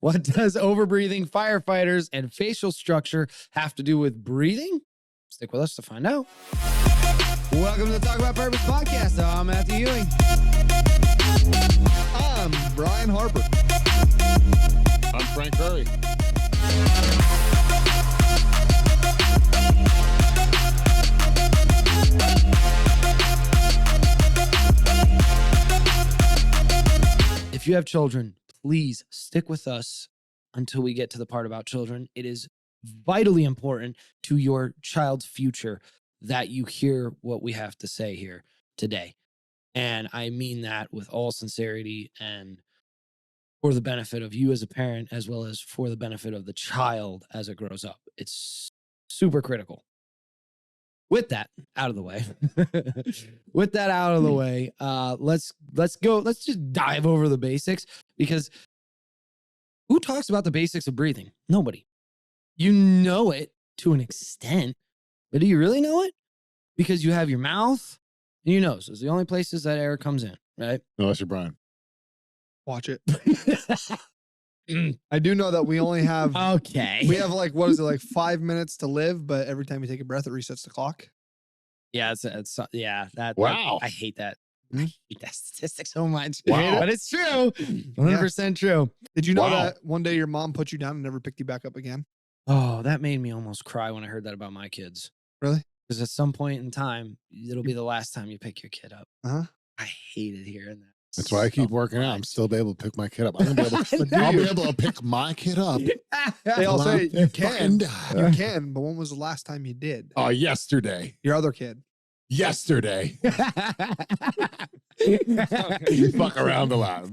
What does overbreathing, firefighters, and facial structure have to do with breathing? Stick with us to find out. Welcome to the Talk About Purpose podcast. I'm Matthew Ewing. I'm Brian Harper. I'm Frank Curry. If you have children, please stick with us until we get to the part about children. It is vitally important to your child's future that you hear what we have to say here today. And I mean that with all sincerity and for the benefit of you as a parent, as well as for the benefit of the child as it grows up. It's super critical. With that out of the way, let's go. Let's just dive over the basics, because who talks about the basics of breathing? Nobody. You know it to an extent, but do you really know it? Because you have your mouth and your nose. Those are the only places that air comes in, right? Unless you're Brian. Watch it. I do know that we only have We have like 5 minutes to live, but every time you take a breath, it resets the clock. Yeah, Wow. I hate that. I hate that statistic so much. Wow. But it's true. 100% true. Did you know Wow. that one day your mom put you down and never picked you back up again? Oh, that made me almost cry when I heard that about my kids. Really? Because at some point in time, it'll be the last time you pick your kid up. Uh-huh. I hated hearing that. That's why I keep working out. I'm still able to pick my kid up. I'll be able to pick my kid up. They all say you can. die. You can, but when was the last time you did? Oh, yesterday. Your other kid. Yesterday. We fuck around a lot.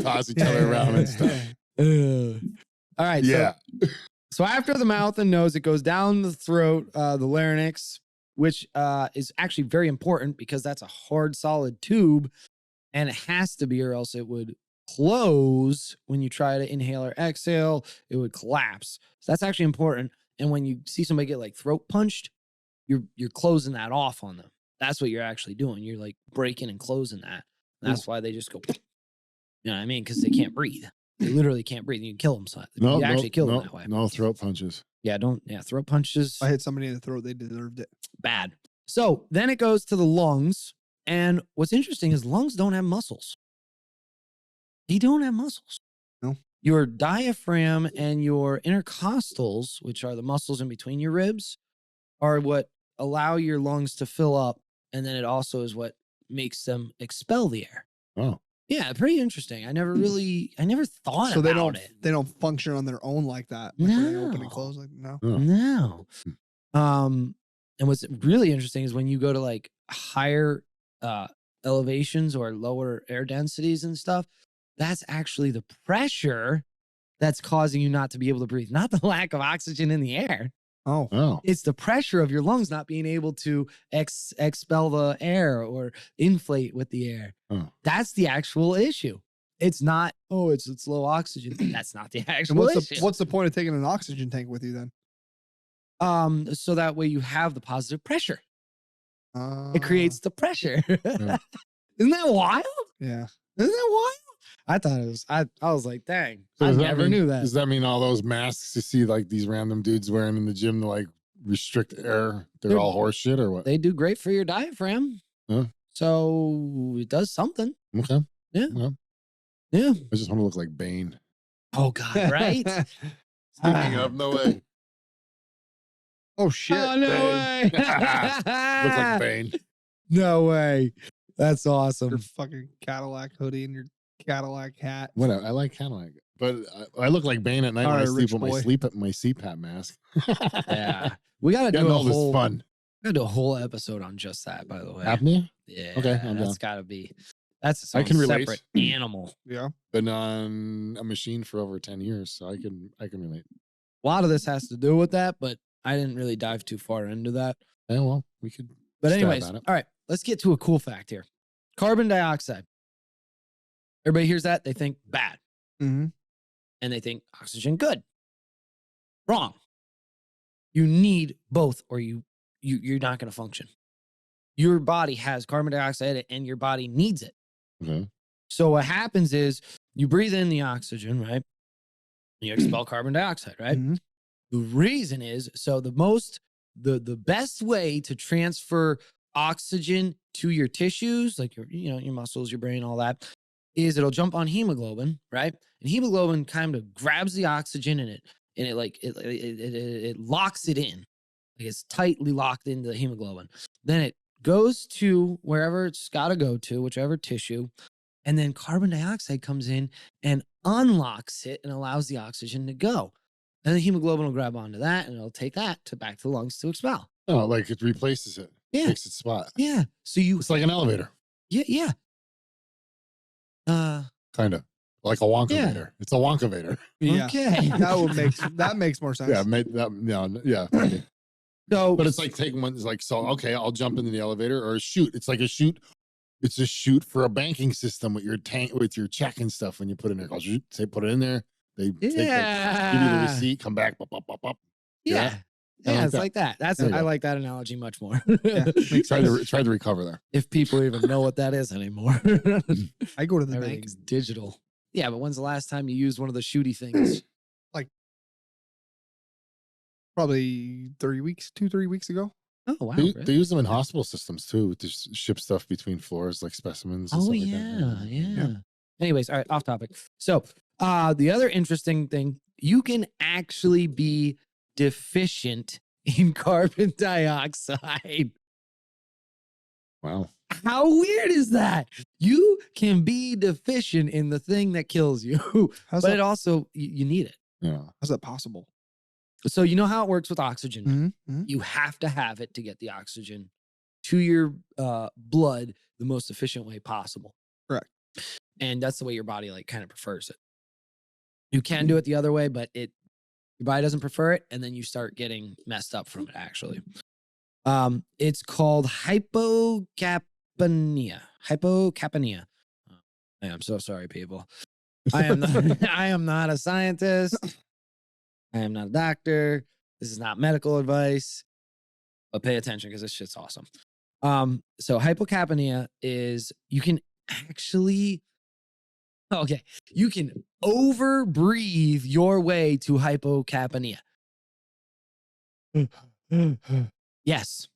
Toss each other around and stuff. All right. Yeah. So after the mouth and nose, it goes down the throat, the larynx, which is actually very important because that's a hard, solid tube. And it has to be, or else it would close when you try to inhale or exhale. It would collapse. So that's actually important. And when you see somebody get like throat punched, you're closing that off on them. That's what you're actually doing. You're like breaking and closing that. And that's why they just go, you know what I mean? Because they can't breathe. They literally can't breathe. You can kill them. So you actually kill them that way. No throat punches. Yeah, throat punches. If I hit somebody in the throat, they deserved it. Bad. So then it goes to the lungs. And what's interesting is lungs don't have muscles. They don't have muscles. No. Your diaphragm and your intercostals, which are the muscles in between your ribs, are what allow your lungs to fill up. And then it also is what makes them expel the air. Oh. Yeah, pretty interesting. I never thought about it. They don't function on their own like that. Like when they open and close, like no. No. And what's really interesting is when you go to like higher elevations or lower air densities and stuff, that's actually the pressure that's causing you not to be able to breathe, not the lack of oxygen in the air. Oh. It's the pressure of your lungs not being able to expel the air or inflate with the air. Oh. That's the actual issue. It's not, it's low oxygen. That's not the And actual issue. what's the point of taking an oxygen tank with you then? So that way you have the positive pressure. It creates the pressure. Yeah. Isn't that wild? Yeah. Isn't that wild? I thought it was, I was like, dang, So I does never mean- knew that. Does that mean all those masks you see like these random dudes wearing in the gym to like restrict air, they're all horse shit or what? They do great for your diaphragm. Huh? So it does something. Okay. Yeah. Okay. Yeah. I just want to look like Bane. Oh, God, right? Speaking of, no way. Oh shit. Oh, no way. Look like Bane. No way. That's Your awesome. fucking Cadillac hoodie and your Cadillac hat. Whatever. I like Cadillac, but I look like Bane at night when I Alright, sleep with rich my CPAP mask. Yeah. We got to do Getting a old is whole, fun. gotta do a whole episode on just that, by the way. Apnea? Yeah. Okay, I'm That's down. got to be, that's its I own can relate. separate animal. Yeah. Been on a machine for over 10 years, so I can relate. A lot of this has to do with that, but I didn't really dive too far into that. Yeah, well, we could. But stab anyways, at it. all right, let's get to a cool fact here. Carbon dioxide. Everybody hears that, they think bad, Mm-hmm. and they think oxygen good. Wrong. You need both, or you're not going to function. Your body has carbon dioxide, and your body needs it. Okay. So what happens is you breathe in the oxygen, right? You expel carbon dioxide, right? Mhm. The reason is, so the best way to transfer oxygen to your tissues, like your muscles, your brain, all that, is it'll jump on hemoglobin, right? And hemoglobin kind of grabs the oxygen it locks it in. Like it's tightly locked into the hemoglobin. Then it goes to wherever it's got to go to, whichever tissue, and then carbon dioxide comes in and unlocks it and allows the oxygen to go. And the hemoglobin will grab onto that and it'll take that back to the lungs to expel. Oh, like it replaces it. Yeah. Takes its spot. Yeah. So It's like an elevator. Yeah. Kind of. Like a Wonkavator. It's a Wonkavator. Yeah. Okay. That makes more sense. Yeah. So, But it's like taking one, it's like, so, okay, I'll jump into the elevator or a chute. It's like a chute. It's a chute for a banking system with your tank, with your check and stuff. When you put it in there, say, put it in there. They give you the receipt, come back. Yeah. Yeah, it's like that. I like that analogy much more. Try to recover there. If people even know what that is anymore. I go to the bank. Everything's digital. Yeah, but when's the last time you used one of the shooty things? Probably 3 weeks ago. Oh, wow. They use them in hospital systems too, to ship stuff between floors, like specimens. And Oh, stuff yeah, like that. yeah. Anyways, all right, off topic. So, the other interesting thing, you can actually be deficient in carbon dioxide. Wow. How weird is that? You can be deficient in the thing that kills you, but it also, you need it. Yeah. How's that possible? So you know how it works with oxygen. Mm-hmm. You have to have it to get the oxygen to your blood the most efficient way possible. Correct. And that's the way your body like kind of prefers it. You can do it the other way, but your body doesn't prefer it, and then you start getting messed up from it, actually. It's called hypocapnia. Hypocapnia. I am so sorry, people. I am not a scientist. I am not a doctor. This is not medical advice, but pay attention because this shit's awesome. So hypocapnia is you can overbreathe your way to hypocapnia. Yes.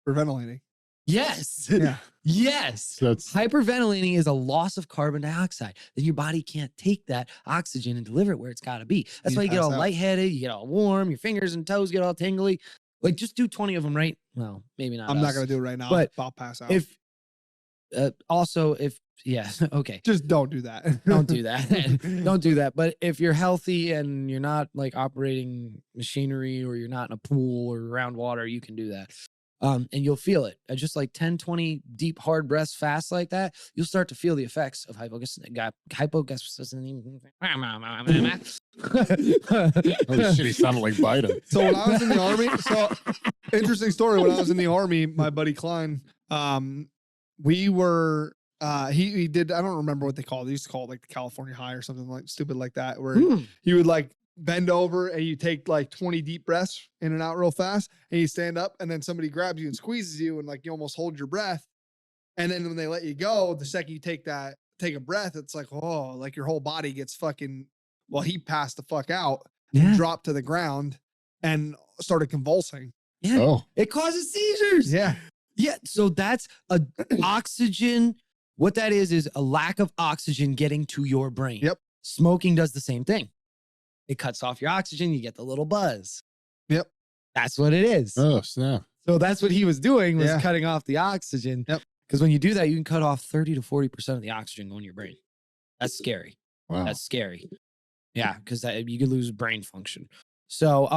For ventilating. Yes. Yeah. Yes. Hyperventilating is a loss of carbon dioxide. Then your body can't take that oxygen and deliver it where it's got to be. That's why you get all lightheaded, you get all warm, your fingers and toes get all tingly. Like, just do 20 of them, right? Well, maybe not. I'm not going to do it right now, but I'll pass out. Okay. Just don't do that. Don't do that. Don't do that. But if you're healthy and you're not like operating machinery or you're not in a pool or around water, you can do that. And you'll feel it. Just like 10, 20 deep, hard breaths fast like that, you'll start to feel the effects of hypocapnia. Holy shit, he sounded like Biden. So when I was in the Army, interesting story. When I was in the Army, my buddy Klein, we were, he did, I don't remember what they call it. They used to call it like the California High or something like stupid like that, where he would like bend over and you take like 20 deep breaths in and out real fast, and you stand up, and then somebody grabs you and squeezes you, and like you almost hold your breath. And then when they let you go, the second you take a breath, it's like, oh, like your whole body gets fucking, well, he passed the fuck out and dropped to the ground and started convulsing. Yeah. Oh. It causes seizures. Yeah. Yeah. So that's a oxygen. What that is a lack of oxygen getting to your brain. Yep. Smoking does the same thing. It cuts off your oxygen. You get the little buzz. Yep. That's what it is. Oh, snap. So that's what he was doing, was cutting off the oxygen. Yep. Because when you do that, you can cut off 30 to 40% of the oxygen going to your brain. That's scary. Wow. That's scary. Yeah, because you could lose brain function. So,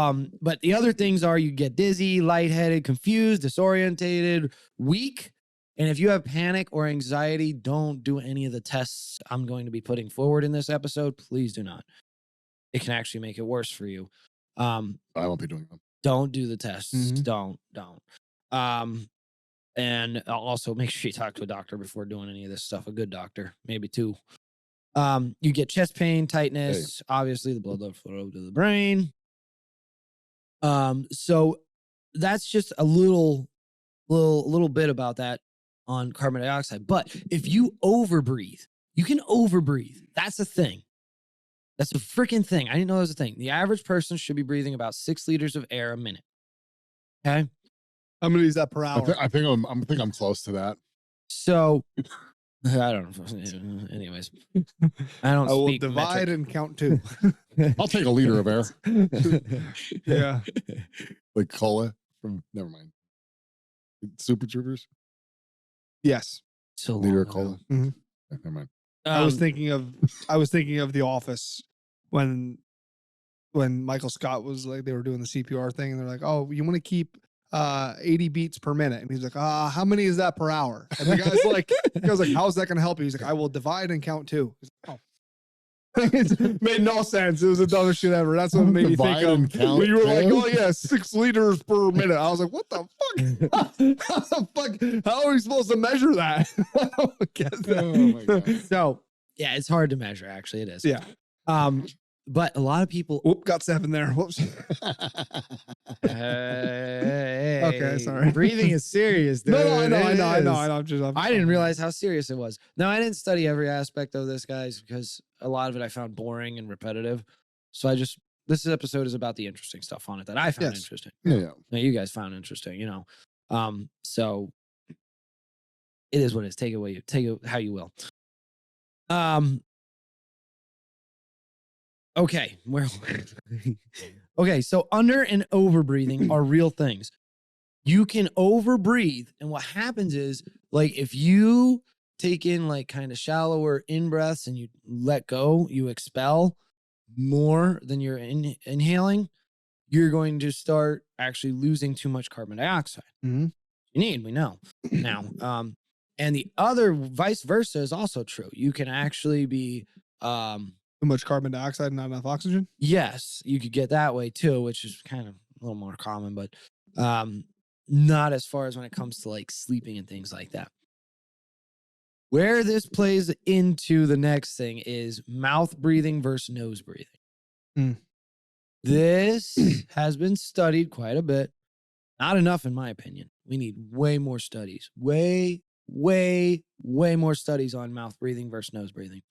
but the other things are you get dizzy, lightheaded, confused, disorientated, weak. And if you have panic or anxiety, don't do any of the tests I'm going to be putting forward in this episode. Please do not. It can actually make it worse for you. I won't be doing them. Don't do the tests. Don't. And also make sure you talk to a doctor before doing any of this stuff. A good doctor, maybe two. You get chest pain, tightness, obviously the blood flow to the brain. So that's just a little bit about that on carbon dioxide. But if you overbreathe, you can overbreathe. That's a thing. That's a freaking thing. I didn't know that was a thing. The average person should be breathing about 6 liters of air a minute. Okay. How many is that per hour? I think I'm close to that. So I don't know. Anyways, I don't I will speak divide metric. and count 2. I'll take a liter of air. Yeah. Like cola from, never mind. Super Troopers? Yes. So Liter of long cola. ago. Mhm. Never mind. I was thinking of The Office when Michael Scott was like, they were doing the CPR thing and they're like, oh, you want to keep 80 beats per minute. And he's like, how many is that per hour? And the guy's like, how's that going to help you? He's like, I will divide and count 2. He's like, oh. It made no sense. It was the dumbest shit ever. That's what made me think Divide and of count when you were like, 2? oh yeah, 6 liters per minute. I was like, what the fuck? How the fuck? How are we supposed to measure that? I don't get that. Oh my God. So yeah, it's hard to measure. Actually, it is. Yeah. But a lot of people. Whoop, got 7 there. Whoops. Okay, sorry. Breathing is serious, dude. No, I know. I didn't realize how serious it was. Now, I didn't study every aspect of this, guys, because a lot of it I found boring and repetitive. So this episode is about the interesting stuff on it that I found interesting. Yeah. Now, you guys found interesting, you know. So it is what it is. Take it how you will. Okay, okay, so under and over breathing are real things. You can over breathe, and what happens is, like, if you take in like kind of shallower in breaths and you let go, you expel more than you're inhaling, you're going to start actually losing too much carbon dioxide. Mm-hmm. We know now. And the other vice versa is also true. You can actually be Too much carbon dioxide and not enough oxygen? yes, you could get that way too, which is kind of a little more common, but not as far as when it comes to like sleeping and things like that. Where this plays into the next thing is mouth breathing versus nose breathing. Mm. This has been studied quite a bit. Not enough, in my opinion. We need way more studies. Way more studies on mouth breathing versus nose breathing.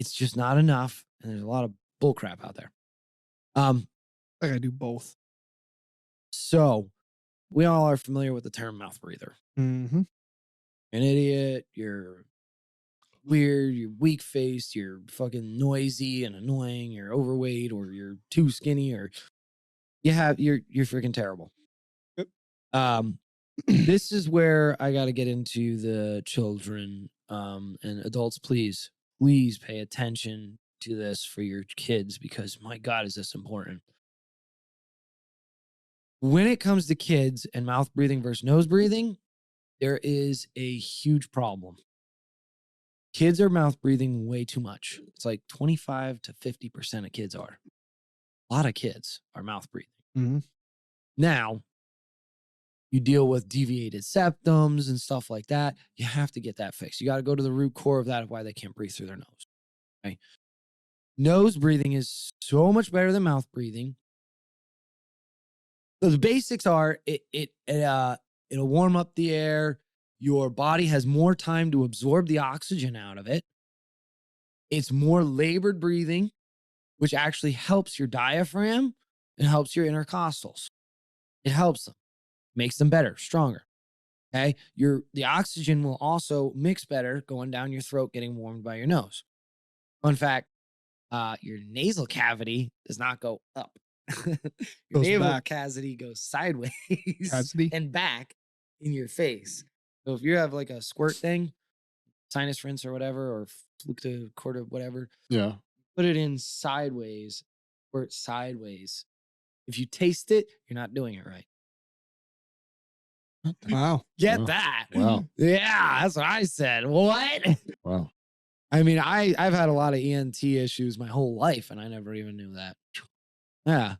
It's just not enough, and there's a lot of bullcrap out there. I gotta do both. So we all are familiar with the term mouth breather. Mm-hmm. An idiot, you're weird, you're weak-faced, you're fucking noisy and annoying, you're overweight, or you're too skinny, or you're freaking terrible. Yep. This is where I got to get into the children and adults. Please pay attention to this for your kids, because my God, is this important. When it comes to kids and mouth breathing versus nose breathing, there is a huge problem. Kids are mouth breathing way too much. It's like 25 to 50% of kids are. A lot of kids are mouth breathing. Mm-hmm. Now, you deal with deviated septums and stuff like that. You have to get that fixed. You got to go to the root core of that, of why they can't breathe through their nose. Okay? Nose breathing is so much better than mouth breathing. So the basics are it'll warm up the air. Your body has more time to absorb the oxygen out of it. It's more labored breathing, which actually helps your diaphragm and helps your intercostals. It helps them. Makes them better, stronger. Okay. The oxygen will also mix better going down your throat, getting warmed by your nose. Fun fact, your nasal cavity does not go up. Your nasal cavity goes sideways and back in your face. So if you have like a squirt thing, sinus rinse or whatever, or fluke to quart of whatever, Yeah. put it in sideways, squirt sideways. If you taste it, you're not doing it right. Wow. Get that. Wow. Yeah, that's what I said. What? Wow. I mean, I've had a lot of ENT issues my whole life, and I never even knew that. Yeah.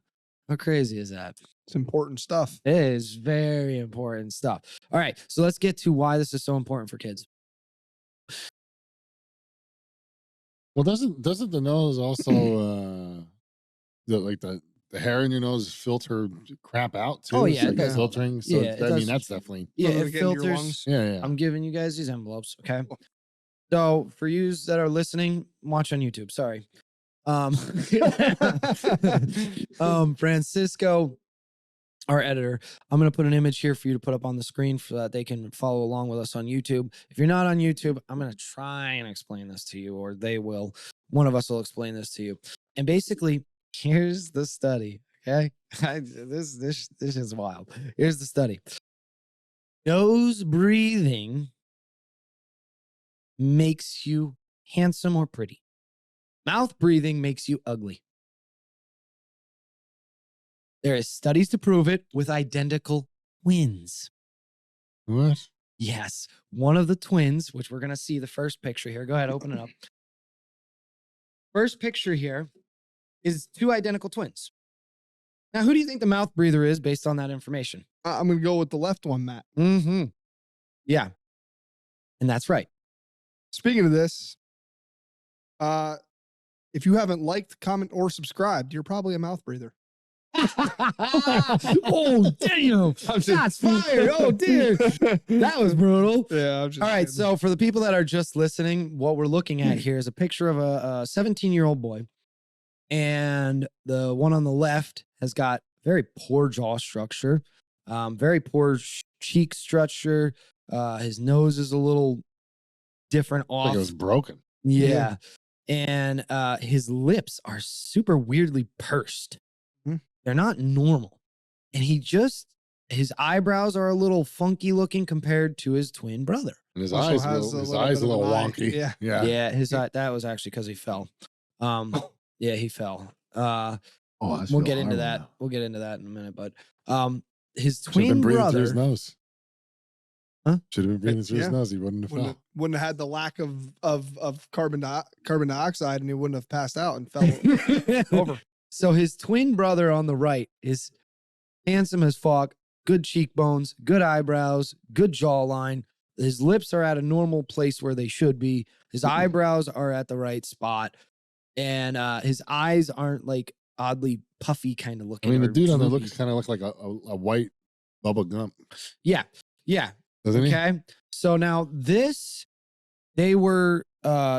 How crazy is that? It's important stuff. It is very important stuff. All right. So let's get to why this is so important for kids. Well, doesn't the nose also the hair in your nose filter crap out too? Oh, yeah, It's it does. filtering. So Yeah, it I mean does. that's definitely Yeah, Doesn't it get in your filters. lungs. yeah. I'm giving you guys these envelopes, okay? So for yous that are listening, watch on YouTube. Sorry. Francisco, our editor, I'm going to put an image here for you to put up on the screen so that they can follow along with us on YouTube. If you're not on YouTube, I'm going to try and explain this to you, or they will. One of us will explain this to you. And basically, here's the study. Okay, this is wild. Here's the study. Nose breathing makes you handsome or pretty. Mouth breathing makes you ugly. There is studies to prove it with identical twins. What? Yes, one of the twins, which we're going to see the first picture here. Go ahead, open it up. First picture here is two identical twins. Now, who do you think the mouth breather is based on that information? I'm going to go with the left one, Matt. Mm-hmm. Yeah. And that's right. Speaking of this, if you haven't liked, comment, or subscribed, you're probably a mouth breather. Oh, damn. Shots fired. Oh, dear. That was brutal. Yeah. I'm just All right. kidding. So for the people that are just listening, what we're looking at here is a picture of a 17-year-old boy. And the one on the left has got very poor jaw structure, very poor cheek structure. His nose is a little different off. Like it was broken. Yeah. And his lips are super weirdly pursed. They're not normal. And his eyebrows are a little funky looking compared to his twin brother. And his Also eyes, has his a little eyes bit a of little an eye. wonky. Yeah. Yeah. His eye, that was actually because he fell. Yeah, he fell. Oh, We'll get into that. We'll get into that in a minute. But his Should have been twin breathing through his brother. nose. Huh? Should have been breathing through his Yeah. nose. He wouldn't have fell. Wouldn't have had the lack of carbon dioxide, and he wouldn't have passed out and fell over. So his twin brother on the right is handsome as fuck, good cheekbones, good eyebrows, good jawline. His lips are at a normal place where they should be. His eyebrows are at the right spot. And his eyes aren't like oddly puffy kind of I looking. mean, the or dude on the droopy. look kind of looked like a white Bubba Gump. Yeah. Yeah. Doesn't he? Okay. So now they were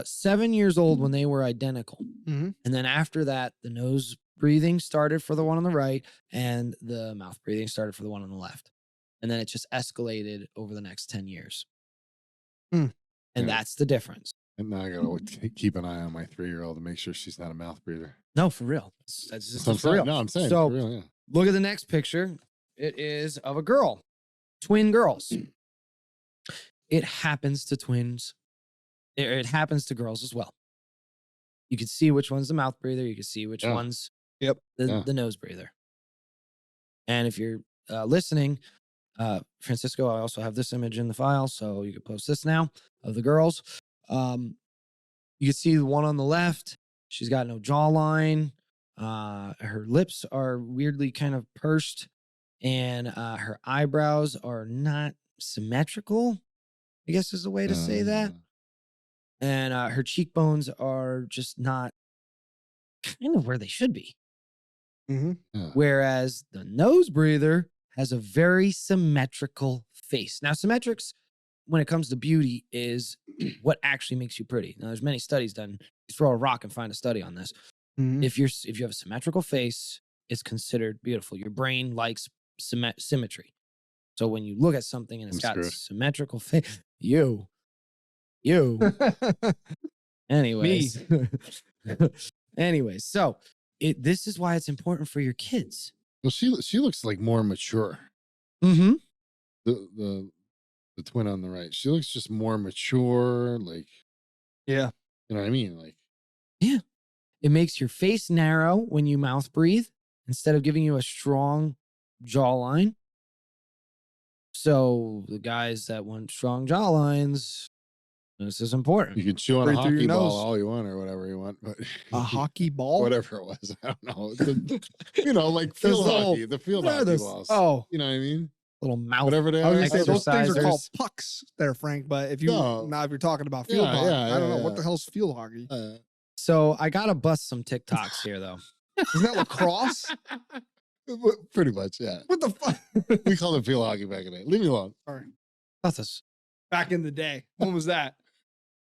7 years old when they were identical. Mhm. And then after that, the nose breathing started for the one on the right and the mouth breathing started for the one on the left. And then it just escalated over the next 10 years. Mm. And Yeah. that's the difference. And now I gotta keep an eye on my 3-year-old to make sure she's not a mouth breather. No, for real. That's That's just what I'm for saying. real. No, I'm saying So for real, yeah. look at the next picture. It is of a girl, twin girls. It happens to twins. It happens to girls as well. You can see which one's the mouth breather. You can see which Yeah. one's Yep. the nose breather. And if you're listening, Francisco, I also have this image in the file, so you can post this now of the girls. You can see the one on the left. She's got no jawline. Her lips are weirdly kind of pursed, and her eyebrows are not symmetrical, I guess is the way to say that. And her cheekbones are just not kind of where they should be. Mhm. Yeah. Whereas the nose breather has a very symmetrical face. Now, symmetrics, when it comes to beauty, is what actually makes you pretty. Now, there's many studies done. You throw a rock and find a study on this. Mhm. If you have a symmetrical face, it's considered beautiful. Your brain likes symmetry. So when you look at something and it's I'm got screwed. symmetrical face, you. Anyways. Anyways, so this is why it's important for your kids. Well, she looks like more mature. Mm-hmm. The twin on the right. She looks just more mature, like, Yeah. you know what I mean? Like, It makes your face narrow when you mouth breathe instead of giving you a strong jawline. So the guys that want strong jawlines, this is important. you can chew on a Breathe through hockey your ball nose. all you want or whatever you want, but A hockey ball? whatever it was, I don't know. You know, like Those field little- hockey, the field what are hockey those? balls. Oh. You know what I mean? Little mouth. Whatever they I are. was gonna say those things are called Exercisers. pucks there, Frank. But if you No. now if you're talking about field Yeah, hockey, yeah, I don't know yeah, what yeah. the hell's field hockey. So I gotta bust some TikToks here though. Isn't that lacrosse? Pretty much, yeah. What the fuck? We called it field hockey back in the day. Leave me alone. That's us. Back in the day, when was that?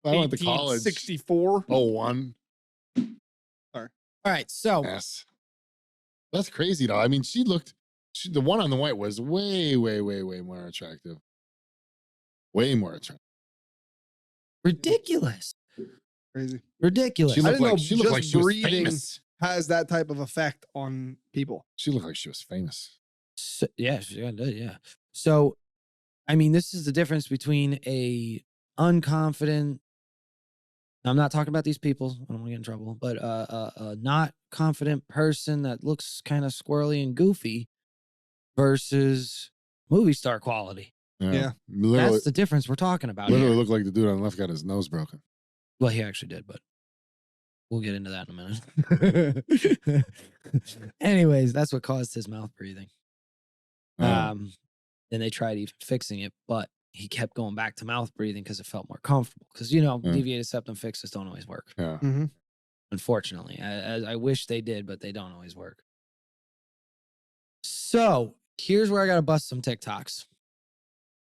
I went to college. 64. 01. Sorry. All right. So Yes. That's crazy though. I mean, the one on the white was way, way, way, way more attractive. Way more attractive. ridiculous. Crazy. Ridiculous. She I looked didn't know like she looked like just she was breathing famous. has that type of effect on people. She looked like she was famous. So, yeah, yeah. So, I mean, this is the difference between a unconfident. I'm not talking about these people. I don't want to get in trouble, but a not confident person that looks kind of squirrely and goofy versus movie star quality. Yeah. Literally, That's the difference we're talking about. literally Here. looked like the dude on the left got his nose broken. Well, he actually did, but we'll get into that in a minute. Anyways, that's what caused his mouth breathing. Oh, Then they tried even fixing it, but he kept going back to mouth breathing because it felt more comfortable. Because Yeah. deviated septum fixes don't always work. yeah. Mm-hmm. Unfortunately, I wish they did, but they don't always work. So here's where I got to bust some TikToks,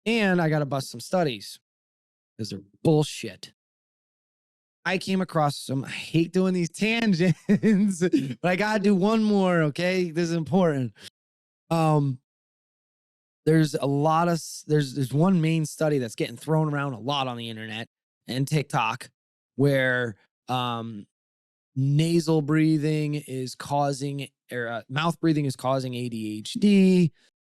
and I got to bust some studies because they're bullshit. I came across some. I hate doing these tangents, but I gotta do one more. Okay, this is important. There's a lot of there's one main study that's getting thrown around a lot on the internet and TikTok where nasal breathing is causing or mouth breathing is causing ADHD,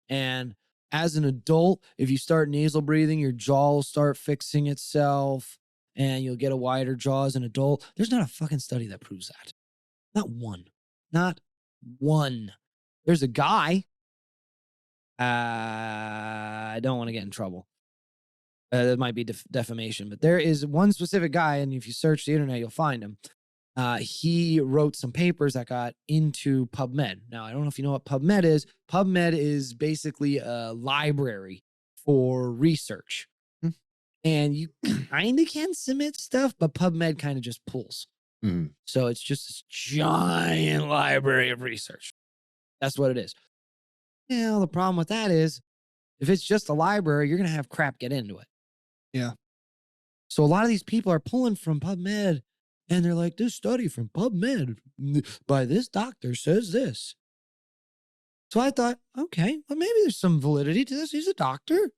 and as an adult, if you start nasal breathing, your jaw will start fixing itself and you'll get a wider jaw as an adult. There's not a fucking study that proves that. Not one. Not one. There's a guy. I don't want to get in trouble. That might be defamation, but there is one specific guy, and if you search the internet, you'll find him. He wrote some papers that got into PubMed. Now, I don't know if you know what PubMed is. PubMed is basically a library for research. Hmm. And you kind of can submit stuff, but PubMed kind of just pulls. Mhm. So it's just this giant library of research. That's what it is. Well, the problem with that is if it's just a library, you're going to have crap get into it. Yeah. So a lot of these people are pulling from PubMed and they're like, this study from PubMed by this doctor says this. So I thought, okay, well, maybe there's some validity to this. He's a doctor.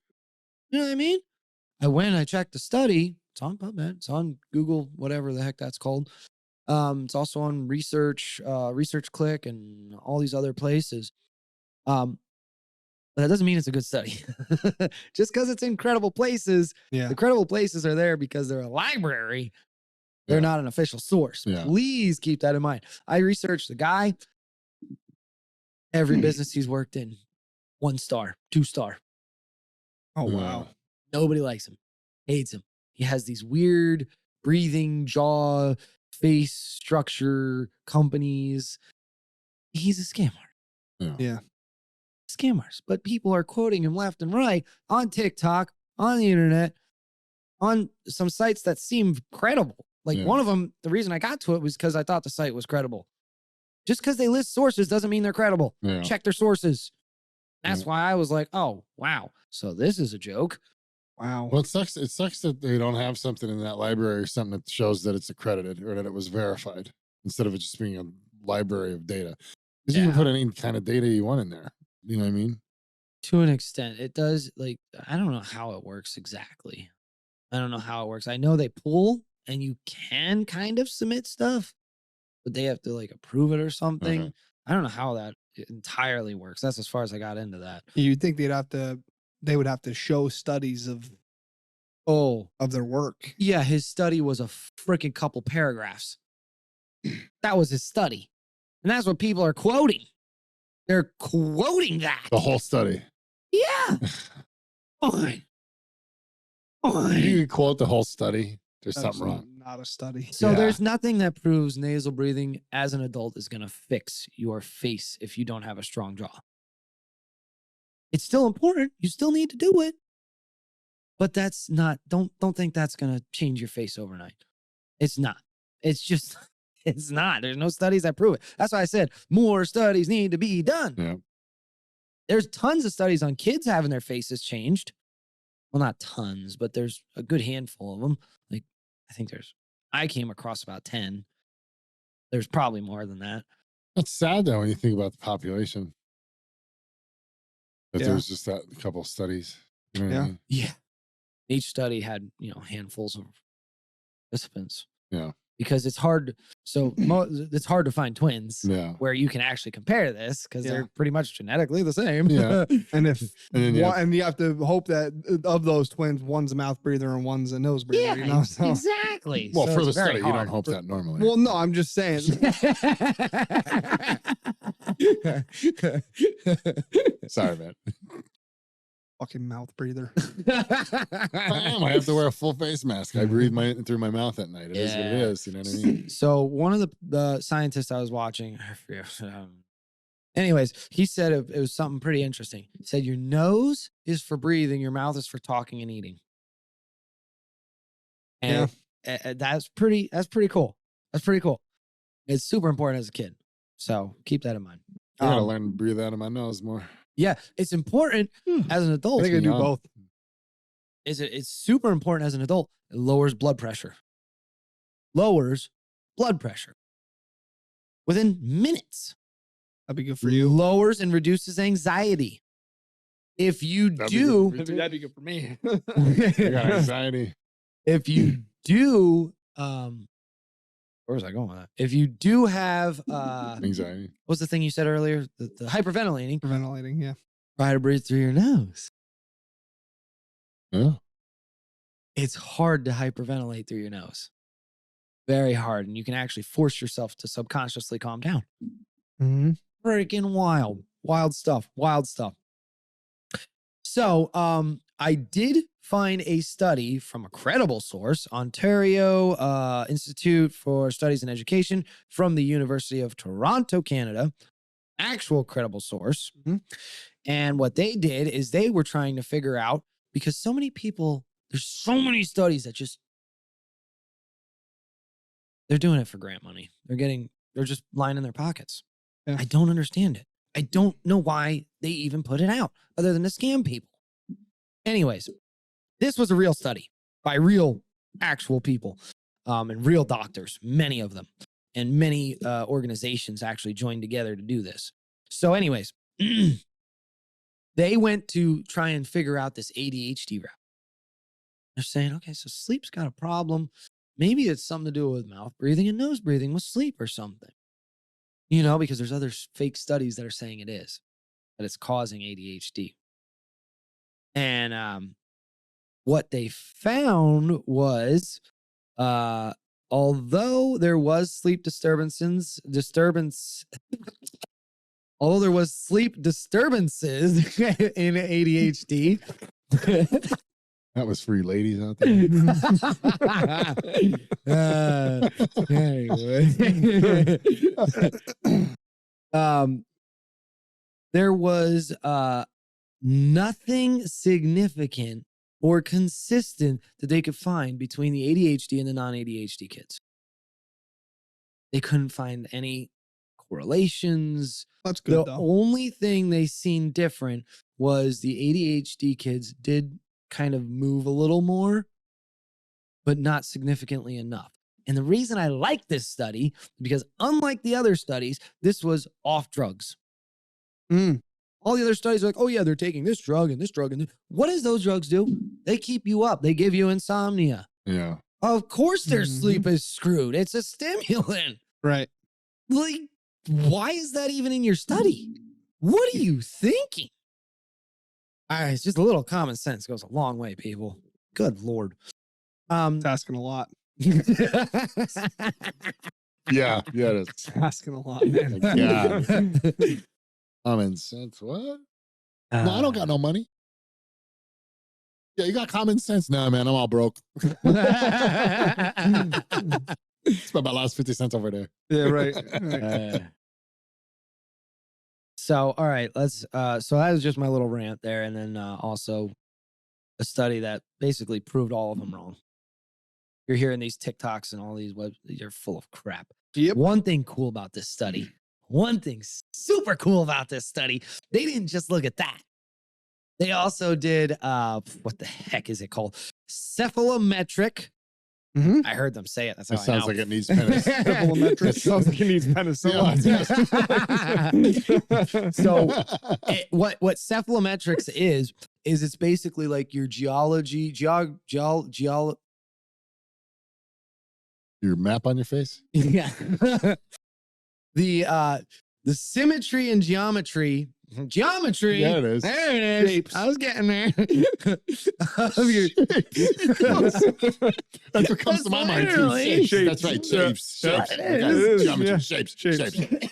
You know what I mean? I went and I checked the study. It's on PubMed. It's on Google, whatever the heck that's called. It's also on Research Click and all these other places. But that doesn't mean it's a good study. Just because it's in credible places, Yeah. the credible places are there because they're a library. They're Yeah. not an official source. Yeah. Please keep that in mind. I researched the guy. Every business he's worked in, 1 star, 2 star. Oh, Yeah. wow. Nobody likes him, hates him. He has these weird breathing, jaw, face structure companies. He's a scam artist. Yeah. Scammers, but people are quoting him left and right on TikTok, on the internet, on some sites that seem credible. Like Yeah. one of them, the reason I got to it was because I thought the site was credible. Just because they list sources doesn't mean they're credible. Yeah. Check their sources. That's Yeah. why I was like, oh, wow. So this is a joke. Wow. Well, it sucks. It sucks that they don't have something in that library or something that shows that it's accredited or that it was verified instead of it just being a library of data. Because you Yeah. can put any kind of data you want in there. You know what I mean? To an extent, it does. Like, I don't know how it works exactly. I don't know how it works. I know they pull and you can kind of submit stuff, but they have to like approve it or something. Okay. I don't know how that entirely works. That's as far as I got into that. You'd think they would have to show studies of their work. Yeah, his study was a freaking couple paragraphs. That was his study. And that's what people are quoting. They're quoting that. The whole study. Yeah. Fine. Fine. You quote the whole study. There's That's something wrong. Not a study. So Yeah. there's nothing that proves nasal breathing as an adult is going to fix your face if you don't have a strong jaw. It's still important. You still need to do it. But that's not, don't think that's going to change your face overnight. It's not. It's just, it's not. There's no studies that prove it. That's why I said more studies need to be done. Yeah. There's tons of studies on kids having their faces changed. Well, not tons, but there's a good handful of them. Like, I came across about 10. There's probably more than that. That's sad though when you think about the population. That Yeah. there's just that couple studies. You know what I Yeah. mean? Yeah. Each study had, handfuls of participants. Yeah. Because it's hard. So it's hard to find twins Yeah. where you can actually compare this because Yeah. they're pretty much genetically the same. Yeah. And if And then and you have to hope that of those twins, one's a mouth breather and one's a nose breather. Yeah, You know? So, exactly. Well, So for the it's very study, you don't hard. hope that normally. well, no, I'm just saying. Sorry, man. Fucking mouth breather. I am. I have to wear a full face mask. I breathe through my mouth at night. It is what it Yeah. is. You know what I mean? So one of the scientists I was watching, I forget, anyways, he said it was something pretty interesting. He said your nose is for breathing, your mouth is for talking and eating. And that's pretty cool. That's pretty cool. It's super important as a kid. So keep that in mind. I gotta learn to breathe out of my nose more. Yeah, it's important as an I adult. think I do both. It's super important as an adult. It lowers blood pressure. Lowers blood pressure. Within minutes. That'd be good for you. Lowers and reduces anxiety. If you That'd be good do, for you. That'd be good for me. I got anxiety. if you do, where was I going with that? If you do have, Anxiety. what's the thing you said earlier? The hyperventilating. Ventilating, yeah. Try to breathe through your nose. Yeah. It's hard to hyperventilate through your nose. Very hard. And you can actually force yourself to subconsciously calm down. Mm-hmm. Freaking wild. Wild stuff. Wild stuff. So I did find a study from a credible source, Ontario Institute for Studies in Education from the University of Toronto, Canada. Actual credible source. Mm-hmm. And what they did is they were trying to figure out, because so many people, there's so many studies that they're doing it for grant money. They're just lining their pockets. Yeah. I don't understand it. I don't know why they even put it out other than to scam people. Anyways, this was a real study by real actual people and real doctors, many of them, and many organizations actually joined together to do this. So anyways, they went to try and figure out this ADHD route. They're saying, okay, so sleep's got a problem. Maybe it's something to do with mouth breathing and nose breathing with sleep or something. Because there's other fake studies that are saying it is, that it's causing ADHD. And what they found was, although there was sleep disturbances in ADHD. That was for you ladies out there. Anyway. There was nothing significant or consistent that they could find between the ADHD and the non-ADHD kids. They couldn't find any correlations. That's good, The though. only thing they seen different was the ADHD kids did kind of move a little more, but not significantly enough. And the reason I like this study is because unlike the other studies, this was off drugs. All the other studies are like, oh yeah, they're taking this drug and this drug. And what does those drugs do? They keep you up. They give you insomnia. Yeah. Of course their sleep is screwed. It's a stimulant. Right. Like, why is that even in your study? What are you thinking? It's just a little common sense goes a long way, people. Good Lord. It's asking a lot. Yeah. Yeah. It is. It's asking a lot, man. Yeah. Common sense. What? No, I don't got no money. Yeah, you got common sense. Nah, man, I'm all broke. Spent my last 50 cents over there. Yeah, right. So, all right, let's, so that was just my little rant there. And then also a study that basically proved all of them wrong. You're hearing these TikToks and all these webs, you're full of crap. Yep. One thing cool about this study, one thing super cool about this study, they didn't just look at that. They also did, what the heck is it called? Cephalometric Mhm. I heard them say it. That's how That I sounds know. like it needs penicillin. Cephalometric. Sounds like it needs penicillin. So what cephalometrics is it's basically like your geology, Your map on your face? yeah. The symmetry and geometry. Geometry. There it is. There it is. Shapes. I was getting there. Of your- That's what comes to my mind too. literally Shapes. That's right. Shapes. Yeah. Shapes. It Okay. is. Geometry. Yeah. Shapes. Shapes. Shapes.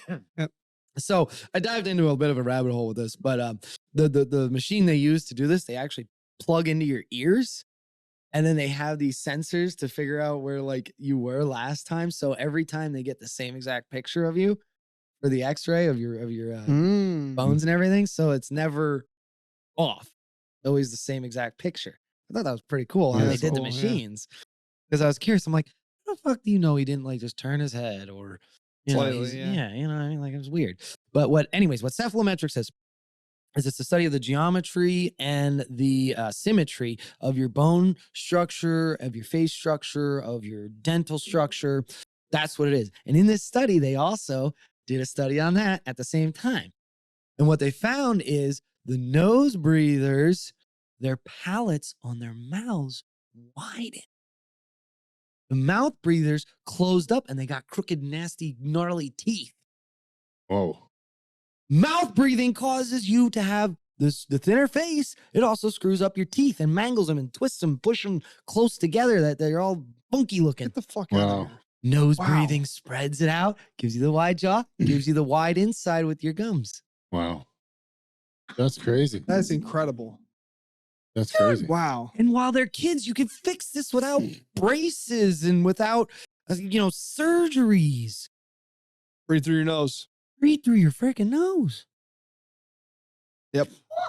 So I dived into a bit of a rabbit hole with this, but the machine they use to do this, they actually plug into your ears, and then they have these sensors to figure out where like you were last time. So every time they get the same exact picture of you for the X-ray of your bones and everything, so it's never off. Always the same exact picture. I thought that was pretty cool how Yeah, they that's did the cool, yeah. machines. Because I was curious. I'm like, how the fuck do you know he didn't like just turn his head or Slightly, yeah, you know, what I mean, like it was weird. But what cephalometrics is it's the study of the geometry and the symmetry of your bone structure, of your face structure, of your dental structure. That's what it is. And in this study, they also did a study on that at the same time. And what they found is the nose breathers, their palates on their mouths widened. The mouth breathers closed up and they got crooked, nasty, gnarly teeth. Whoa. Mouth breathing causes you to have the thinner face. It also screws up your teeth and mangles them and twists them, push them close together that they're all funky looking. Get the fuck out Wow. of here. Nose Wow. breathing spreads it out, gives you the wide jaw, gives you the wide inside with your gums. Wow. That's crazy. That's incredible. That's crazy. Wow. And while they're kids, you can fix this without braces and without, surgeries. Breathe through your nose. Breathe through your freaking nose.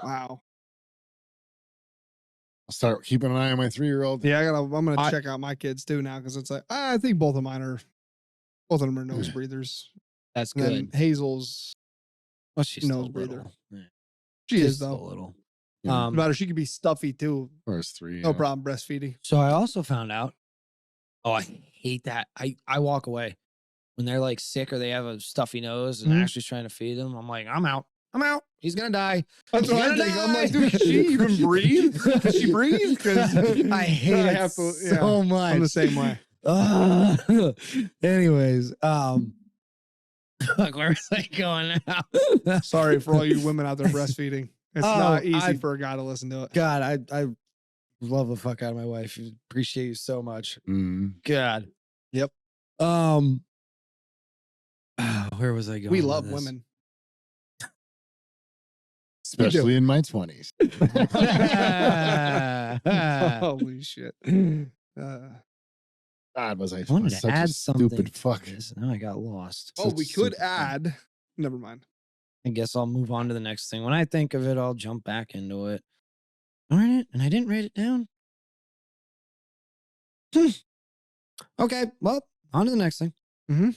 Wow. I'll start keeping an eye on my 3-year-old. Yeah, I'm gonna I- check out my kids too now because it's like I think both of them are nose breathers. That's And then good. Hazel's Well, she's nose still breather. little. Yeah, she she's is still though. little. Yeah. Um, No matter, she could be stuffy too. Or it's 3. No problem breastfeeding. So I also found out. Oh, I hate that. I walk away when they're like sick or they have a stuffy nose and Mhm. Ashley's trying to feed them. I'm like, I'm out. He's gonna die. That's He's what I gonna think. I'm like, die. dude, can she even breathe? Can she breathe? Because I hate it have to- yeah, so much. I'm the same way. Anyways, where was I going now? Sorry for all you women out there breastfeeding. It's Oh, not easy I- for a guy to listen to it. God, I love the fuck out of my wife. Appreciate you so much. God. Yep. Where was I going? We with love this? women. Especially in my 20s. Holy shit. God, was I I wanted to such add a something. stupid fuck. to this. Now I got lost. Oh, Such we a could stupid fuck. add. Never mind. I guess I'll move on to the next thing. When I think of it, I'll jump back into it. Darn it. And I didn't write it down. Okay. Well, on to the next thing. Mhm.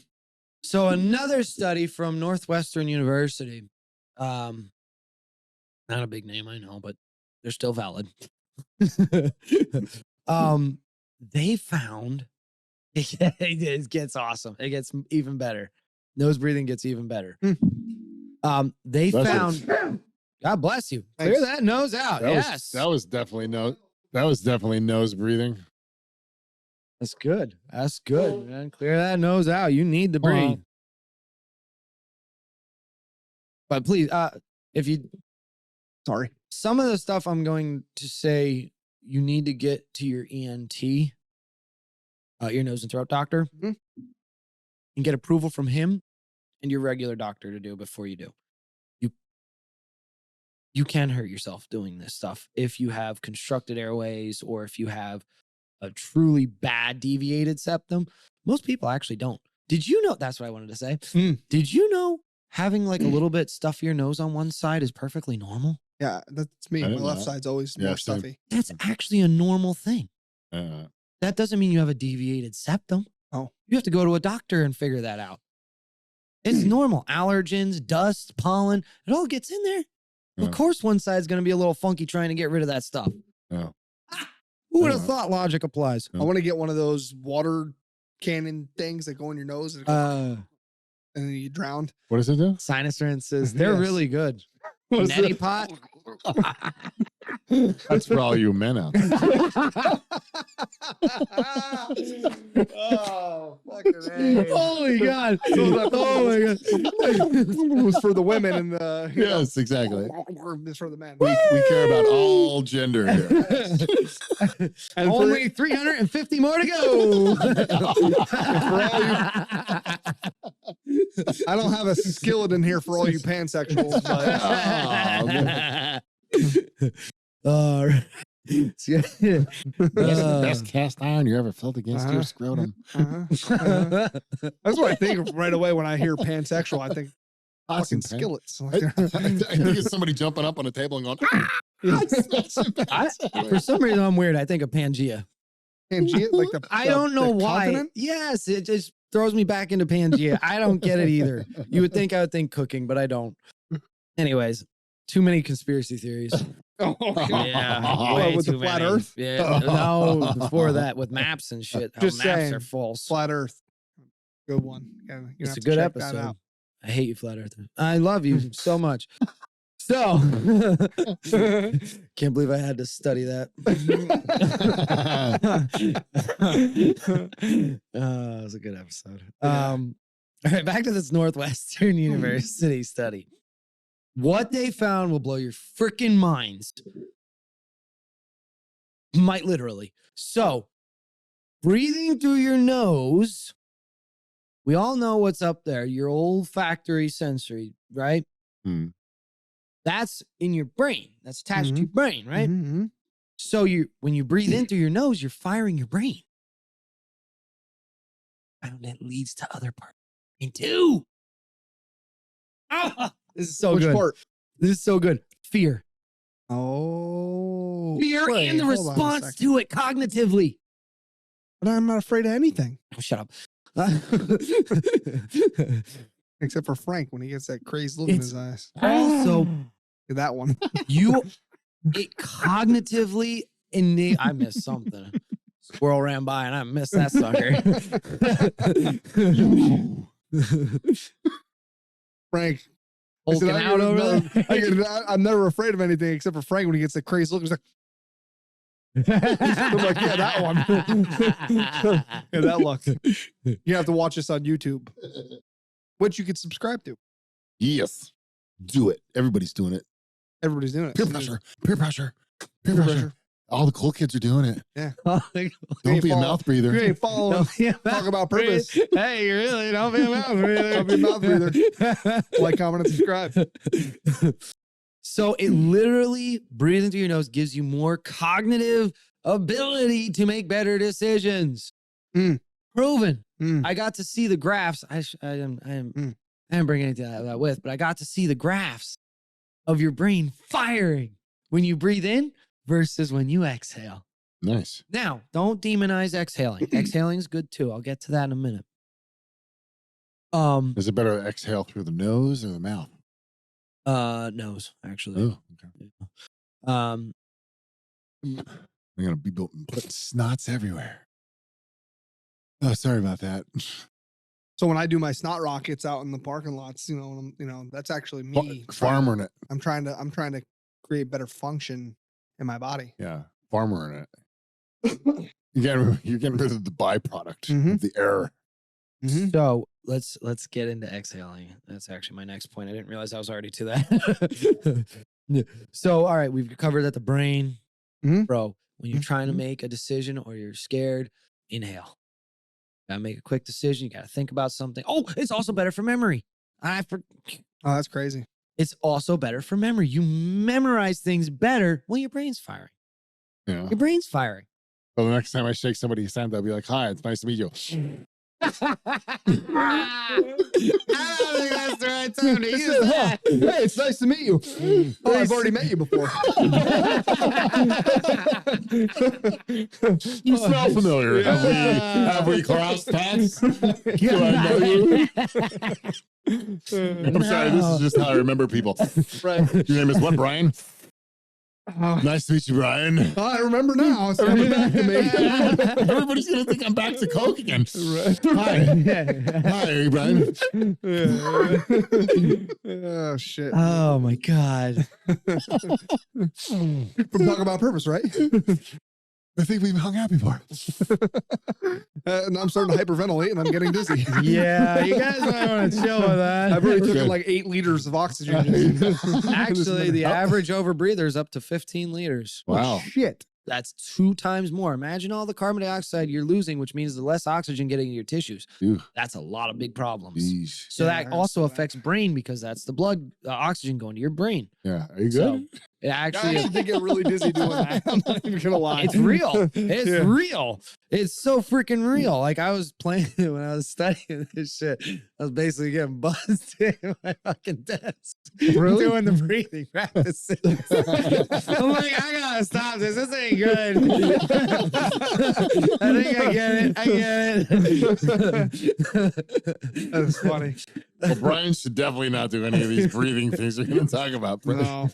So another study from Northwestern University. Not a big name, I know, but they're still valid. They found it gets awesome. It gets even better. Nose breathing gets even better. They Bless you. found. God bless you. Thanks. Clear that nose out. Yes, That was definitely nose breathing. that's good. That's good, man. Clear that nose out. You need to Hold breathe. on. But please, if you Sorry. some of the stuff I'm going to say, you need to get to your ENT, your nose and throat doctor, Mhm. and get approval from him and your regular doctor to do before you do. You can hurt yourself doing this stuff if you have constructed airways or if you have a truly bad deviated septum. Most people actually don't. Did you know? That's what I wanted to say. Did you know having like a little bit stuffier nose on one side is perfectly normal? Yeah, that's me. I My didn't know left that. side's always Yeah, more same. stuffy. That's actually a normal thing. Uh, That doesn't mean you have a deviated septum. Oh. You have to go to a doctor and figure that out. It's normal. Allergens, dust, pollen, it all gets in there. Yeah. Of course, one side's going to be a little funky trying to get rid of that stuff. Yeah. Who would have thought logic applies? I want to get one of those water cannon things that go in your nose and then you drowned. What does it do? Sinus rinses. They're Yes. really good. What is Neti it? pot. That's for all you men out there. Oh, fucking A. Holy God. Oh my God. It was for the women and the Yes, exactly. It's for the men. We care about all gender here. And for- Only 350 more to go. I don't have a skillet in here for all you pansexuals, but All right. Best cast iron you ever felt against your scrotum. that's what I think of right away when I hear pansexual. I think fucking skillets. I think it's somebody jumping up on a table and going, For some reason, I'm weird. I think of Pangea. Pangea, like the I don't know the why. continent? Yes, it just throws me back into Pangea. I don't get it either. You would think I would think cooking, but I don't. Anyways, too many conspiracy theories. Oh, okay. Yeah, way with the too flat many. Earth? Yeah, no, before that with maps and shit. How Just maps saying. are false. Flat Earth. Good one. You're It's have a to good check that episode. out. I hate you, flat earther. I love you so much. So, can't believe I had to study that. It was a good episode. All right, back to this Northwestern University study. What they found will blow your freaking minds. Might literally. So, breathing through your nose, we all know what's up there, your olfactory sensory, right? Hmm. That's in your brain. That's attached to your brain, right? Mhm. So when you breathe in through your nose, you're firing your brain. And that leads to other parts. And too. Ah, this is so Which good. part? This is so good. Fear. Oh. Fear wait, and the hold on a response second. to it cognitively. But I'm not afraid of anything. Oh, shut up. Except for Frank when he gets that crazy look in It's his eyes. also, That one. it cognitively I missed something. Squirrel ran by and I missed that sucker. Frank. Hulking out over there. I'm never afraid of anything except for Frank when he gets that crazy look. He's like, I'm like, yeah, that one. Yeah, that look. You have to watch this on YouTube, which you can subscribe to. Yes. Do it. Everybody's doing it. Everybody's doing it. Peer pressure. Peer pressure. Peer Peer pressure. pressure. All the cool kids are doing it. Don't be a mouth You breather. ain't following. Talk about purpose. Hey, you really don't be a mouth breather. Don't be a mouth breather. Like, comment, and subscribe. So it literally, breathing through your nose gives you more cognitive ability to make better decisions. Mm. Proven. Mm. I got to see the graphs. I didn't bring anything of that with, but I got to see the graphs of your brain firing when you breathe in versus when you exhale. Nice. Now, don't demonize exhaling. Exhaling is good too. I'll get to that in a minute. Is it better to exhale through the nose or the mouth? Nose, actually. Oh, okay. Um, I'm gonna be putting snots everywhere. Oh, sorry about that. So when I do my snot rockets out in the parking lots, that's actually me. Farmer in it. I'm trying to create better function in my body. Yeah, farmer in it. You're getting rid of the byproduct Mhm. of the error. Mhm. So let's get into exhaling. That's actually my next point. I didn't realize I was already to that. So, all right, we've covered that the brain, Mhm. bro, when you're trying to Mhm. make a decision or you're scared, inhale. Gotta make a quick decision. You gotta think about something. Oh, it's also better for memory. Oh, that's crazy. It's also better for memory. You memorize things better when your brain's firing. Yeah. Your brain's firing. So the next time I shake somebody's hand, I'll be like, "Hi, it's nice to meet you." I don't think that's the right time to use that. Hey, it's nice to meet you. Oh, I've already met you before. You smell familiar. Yeah. Have we crossed paths? Do I know you? I'm sorry. This is just how I remember people. Right. Your name is what, Brian? Nice to meet you, Brian. I remember now. It's coming back to me. Everybody's gonna think I'm back to Coke again. Right. Hi, Brian. Oh shit. Oh my God. From Talk About Purpose, right? I think we've hung out before. And I'm starting to hyperventilate and I'm getting dizzy. Yeah, you guys might want to chill with that. I've already taken Good. like 8 liters of oxygen. Actually, the average overbreather is up to 15 liters. Wow. Shit. That's 2 times more. Imagine all the carbon dioxide you're losing, which means the less oxygen getting in your tissues. Ew. That's a lot of big problems. Jeez. So Yeah, that I also saw that. affects brain because that's the blood oxygen going to your brain. Yeah. Are you good? So it I actually actually did get really dizzy doing that. I'm not even gonna lie. it's real. It's Yeah. real. It's so freaking real. Like I was playing when I was studying this shit. I was basically getting buzzed in my fucking desk. Really? Doing the breathing practices. I'm like, I gotta stop this. This ain't good. I think I get it. I get it. That's funny. Well, Brian should definitely not do any of these breathing things we're going to talk about. No.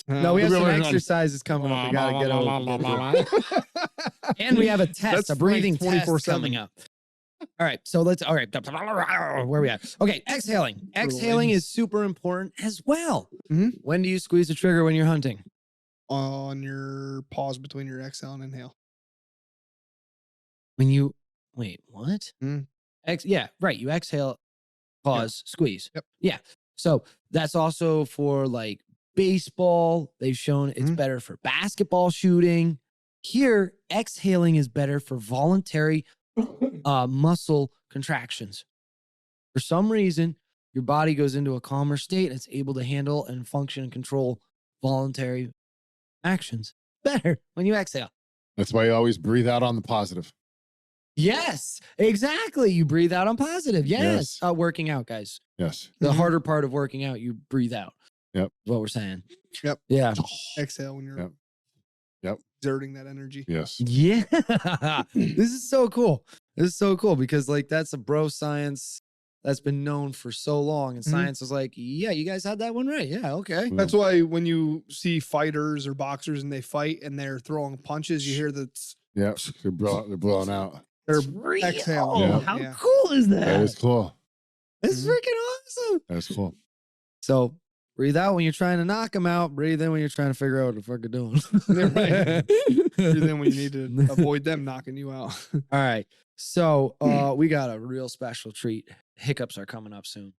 No, we have some Really not. exercises coming up. We gotta get over. And we have a test, That's a breathing ranked test 24/7. coming up. All right, so let's. All right, where are we at? Okay, exhaling. Exhaling is super important as well. Mhm. When do you squeeze the trigger when you're hunting? On your pause between your exhale and inhale. When you wait, what? Mm. Yeah, right. You exhale, pause, squeeze. Yep. Yeah. So that's also for like baseball. They've shown it's Mhm. better for basketball shooting. Here, exhaling is better for voluntary muscle contractions. For some reason, your body goes into a calmer state and it's able to handle and function and control voluntary actions better when you exhale. That's why you always breathe out on the positive. Yes, exactly. You breathe out on positive. Yes. Yes. Working out, guys. Yes. The Mhm. harder part of working out, you breathe out. Yep. Is what we're saying. Yep. Yeah. Exhale when you're Yep. Yep. exerting that energy. Yes. Yeah. This is so cool. This is so cool because like that's a bro science that's been known for so long. And Mhm. science is like, yeah, you guys had that one right. Yeah, okay. That's why when you see fighters or boxers and they fight and they're throwing punches, you hear that Yeah. They're blowing out. they're Real. exhaling. Yeah. How Yeah. cool is that? That is cool. It's Mhm. freaking awesome. That is cool. So breathe out when you're trying to knock them out. Breathe in when you're trying to figure out what the fuck you're doing. Yeah, right. Breathe in when you need to avoid them knocking you out. All right. So we got a real special treat. Hiccups are coming up soon.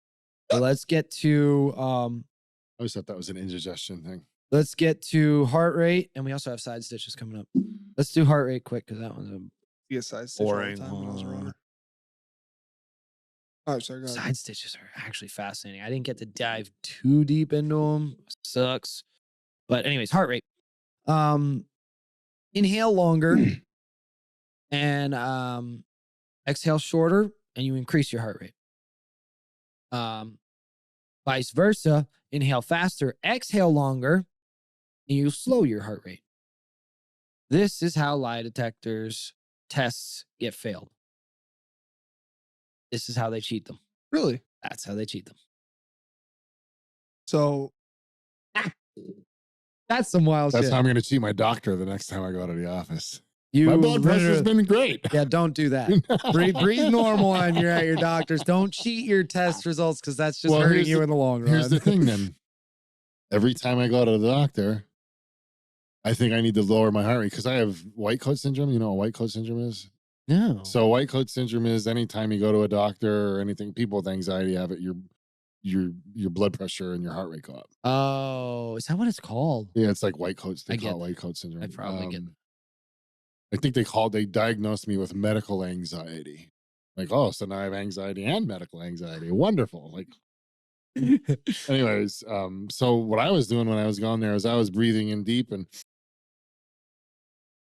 So let's get to I always thought that was an indigestion thing. heart rate, and we also have side stitches coming up. Let's do heart rate quick because that one's a Get side stitch all the boring time when I was a one. runner. Oh, sorry. Go ahead. Side stitches are actually fascinating. I didn't get to dive too deep into them. Sucks. But anyways, heart rate. Inhale longer and exhale shorter, and you increase your heart rate. Vice versa, inhale faster, exhale longer, and you slow your heart rate. This is how lie detectors tests get failed. This is how they cheat them. Really? That's how they cheat them. So That's some wild That's shit. how I'm going to cheat my doctor the next time I go to the office. You My blood pressure's literally- been great. Yeah, don't do that. breathe normal when you're at your doctor's. Don't cheat your test results because that's just Well, hurting here's you the- in the long run. Here's the thing then. Every time I go to the doctor, I think I need to lower my heart rate because I have white coat syndrome. You know what white coat syndrome is? No. So white coat syndrome is anytime you go to a doctor or anything, people with anxiety have it, your blood pressure and your heart rate go up. Oh, is that what it's called? Yeah, it's like white coats. They I call it get white coat syndrome. I probably get that. I think they diagnosed me with medical anxiety. Like, oh, so now I have anxiety and medical anxiety. Wonderful. Like, anyways, so what I was doing when I was going there is I was breathing in deep and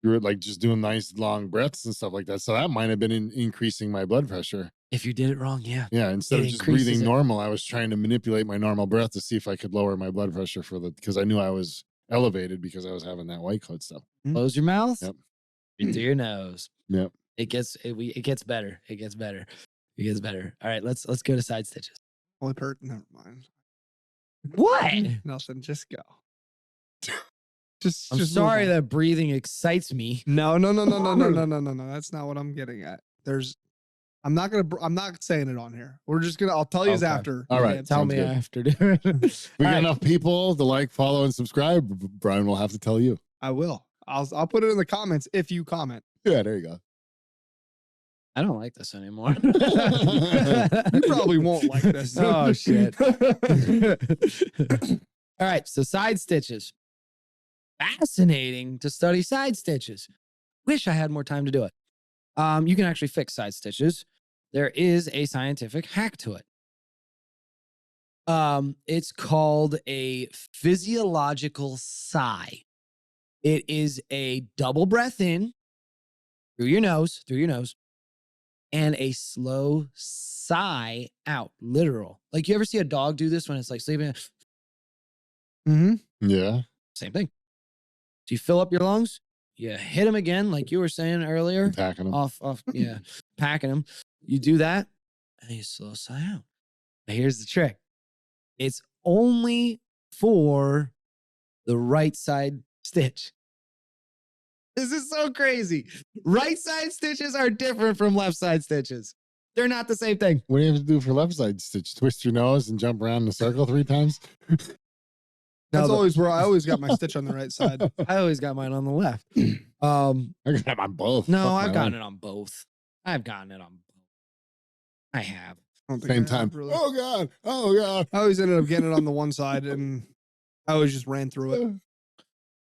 you were like just doing nice long breaths and stuff like that. So that might have been increasing my blood pressure. If you did it wrong, yeah. Yeah, instead It of just increases breathing it. normal, I was trying to manipulate my normal breath to see if I could lower my blood pressure because I knew I was elevated because I was having that white coat stuff. Close your mouth. Yep. Into your nose. Yep. It gets better. It gets better. It gets better. All right, let's go to side stitches. lip hurt. Never mind. What? Nothing. Just go. I'm move sorry on. that breathing excites me. No. That's not what I'm getting at. I'm not saying it on here. I'll tell you Okay. after. All right. Yeah, Tell Sounds me good. after, dude. We All got right. enough people to like, follow, and subscribe. Brian will have to tell you. I will. I'll put it in the comments if you comment. Yeah, there you go. I don't like this anymore. You probably won't like this. Oh, shit. All right. So side stitches. Fascinating to study side stitches. Wish I had more time to do it. You can actually fix side stitches. There is a scientific hack to it. It's called a physiological sigh. It is a double breath in through your nose, and a slow sigh out. Literal. Like, you ever see a dog do this when it's like sleeping? Mm-hmm. Yeah. Same thing. So you fill up your lungs, you hit them again, like you were saying earlier. Packing them. Off, yeah, packing them. You do that, and you slow sigh out. Now, here's the trick. It's only for the right side stitch. This is so crazy. Right side stitches are different from left side stitches. They're not the same thing. What do you have to do for left side stitch? Twist your nose and jump around in a circle 3 times? That's always where I always got my stitch on the right side. I always got mine on the left. I got them on both. No, Fuck I've my gotten life. it on both. I've gotten it on both. I have. I don't think Same I have, time. really. Oh God. Oh God. I always ended up getting it on the one side, and I always just ran through it.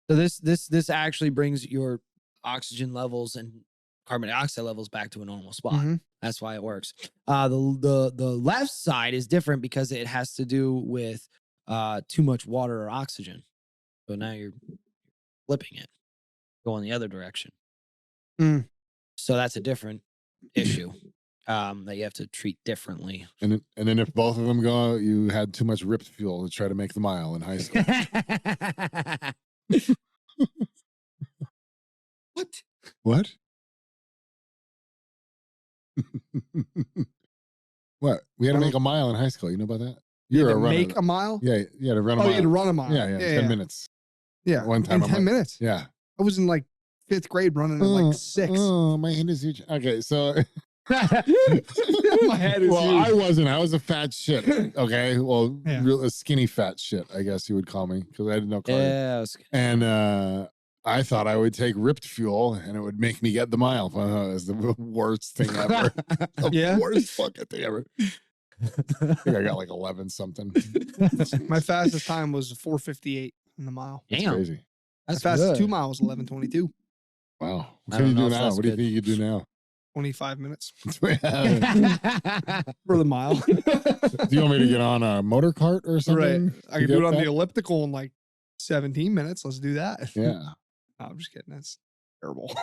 So this actually brings your oxygen levels and carbon dioxide levels back to a normal spot. Mhm. That's why it works. The left side is different because it has to do with too much water or oxygen. So now you're flipping it, going the other direction. Mm. So that's a different issue that you have to treat differently. And then if both of them go, you had too much ripped fuel to try to make the mile in high school. What? What? What? We had to I make a mile in high school. You know about that? You You're had a to runner. make a mile? Yeah, you had to run a Oh, mile. you had to run a mile. Yeah, 10 minutes. Yeah. One time In I'm 10 like- minutes. Yeah. I was in like 5th grade running at like 6. Oh, my head is huge. Okay, so My head is well, I huge. wasn't. I was a fat shit. Okay, well, Yeah. real a skinny fat shit, I guess you would call me, because I didn't know cardio. Yeah, I was- And I thought I would take ripped fuel and it would make me get the mile. It was the worst thing ever. The Yeah? worst fucking thing ever. I think I got like 11 something. My fastest time was 4:58 in the mile. That's Damn, crazy. that's My fastest good. 2 miles 11:22. Wow. What I can you don't know do if now? that's What do you good. think you could do now? 25 minutes Do for the mile. you want me to get on a motor cart or Right. something? I can do it on the elliptical in like 17 minutes. Let's do that. Yeah. No, I'm just kidding. That's terrible.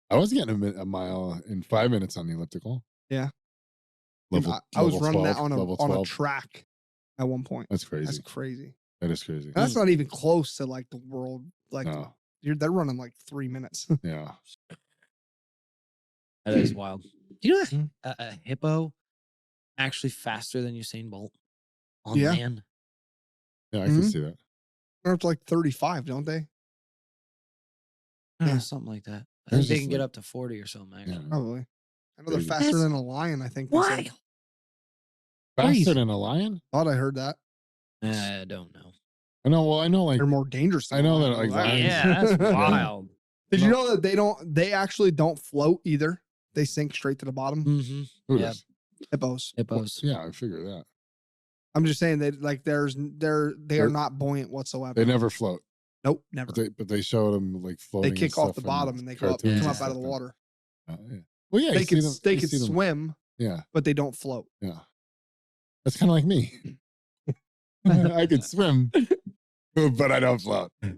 I was getting a mile in 5 minutes on the elliptical. Yeah. Level, I was level running 12, that on level a 12. track at one point. That's crazy. That's crazy. That is crazy. And that's not even close to like the world. Like No. they're running like 3 minutes. Yeah. That is wild. Do you know Mhm. that a hippo actually faster than Usain Bolt on Yeah. land? Yeah, I can Mhm. see that. They're up to like 35, don't they? I don't know, Yeah. something like that. I There's think they just can get like- up to 40 or something. Actually. Yeah. Probably. I know they're Crazy. faster That's than a lion, I think. They said. Wild. Faster Crazy. than a lion? Thought I heard that. I don't know. I know. Well, I know like They're more dangerous than I a know lion, that, like, I know lions- Yeah, that's wild. Did you know that they actually don't float either? They sink straight to the bottom. Mm-hmm. who Yeah. does? Hippos. Hippos. Yeah, I figure that. I'm just saying that like they are They're- not buoyant whatsoever. They never float, Nope, never. but they show them like floating. They and kick off stuff the in bottom and they come up cartoons and out of stuff, the and- water. Yeah. Well, yeah, They you see can them- they you can see them- swim, Yeah, but they don't float. yeah. That's kind of like me. I can swim, but I don't float. All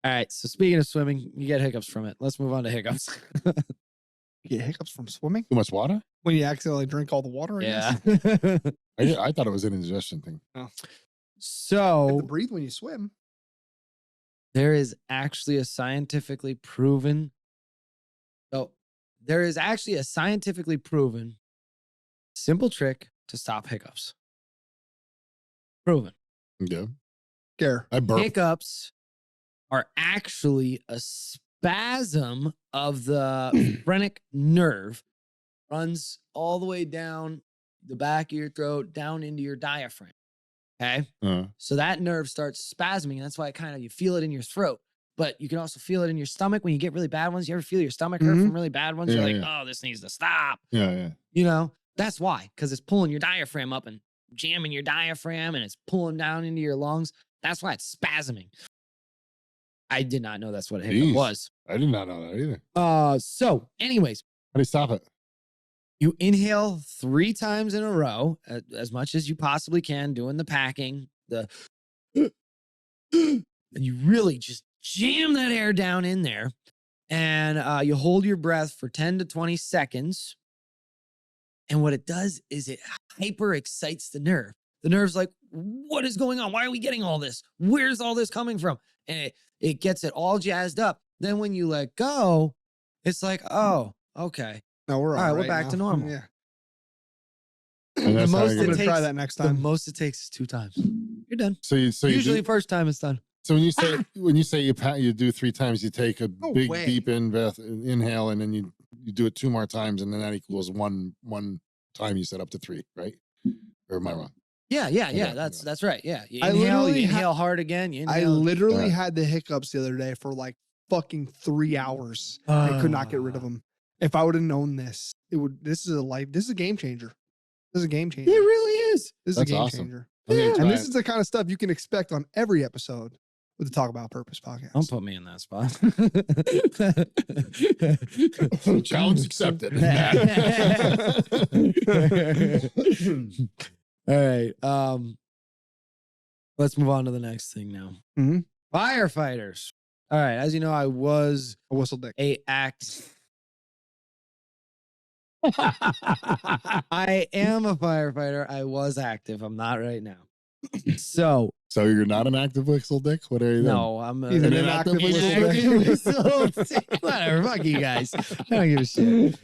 right. So speaking of swimming, you get hiccups from it. Let's move on to hiccups. You get hiccups from swimming Too much water? when you accidentally drink all the water. I yeah. guess? I thought it was an indigestion thing. You have to So breathe when you swim. there is actually a scientifically proven. So there is actually a scientifically proven simple trick to stop hiccups. Proven. Yeah. Scare. I burp. Hiccups are actually a spasm of the phrenic nerve, runs all the way down the back of your throat, down into your diaphragm. Okay. So that nerve starts spasming, and that's why you feel it in your throat. But you can also feel it in your stomach when you get really bad ones. You ever feel your stomach hurt from really bad ones? You're like, oh, this needs to stop. Yeah. You know, that's why, because it's pulling your diaphragm up and jamming your diaphragm, and it's pulling down into your lungs. That's why it's spasming. I did not know that's what a hiccup was. I did not know that either. So anyways. How do you stop it? You inhale 3 times in a row, as much as you possibly can, doing the packing, and you really just jam that air down in there, and you hold your breath for 10 to 20 seconds. And what it does is it hyper excites the nerve. The nerve's like, what is going on? Why are we getting all this? Where's all this coming from? And it gets it all jazzed up. Then when you let go, it's like, oh, okay. No, we're all right. We're now. back to normal. Yeah. And The that's how most you I'm get gonna it. try that next The time. most it takes is 2 times. You're done. So Usually first time it's done. So when you say you do 3 times, you take a No big way. deep inhale, and then you do it 2 more times, and then that equals one time you set up to 3, right? Or am I wrong? Yeah. Okay, That's right. Yeah. You I inhale, literally you inhale hard again. You I inhale. literally Yeah. had the hiccups the other day for like fucking 3 hours. I could not get rid of them. If I would have known this, this is a game changer. This is a game It changer. really is. This is That's a game awesome. changer. I'm gonna try And this it. is the kind of stuff you can expect on every episode with the Talk About Purpose podcast. Don't put me in that spot. Challenge accepted. All right. Let's move on to the next thing now. Mhm. Firefighters. All right. As you know, I was A whistle dick. I am a firefighter. I was active. I'm not right now. So So you're not an active whistle dick? What are you? no, I'm He's an inactive inactive whistle whistle dick. dick. Whatever. Fuck you guys. I don't give a shit.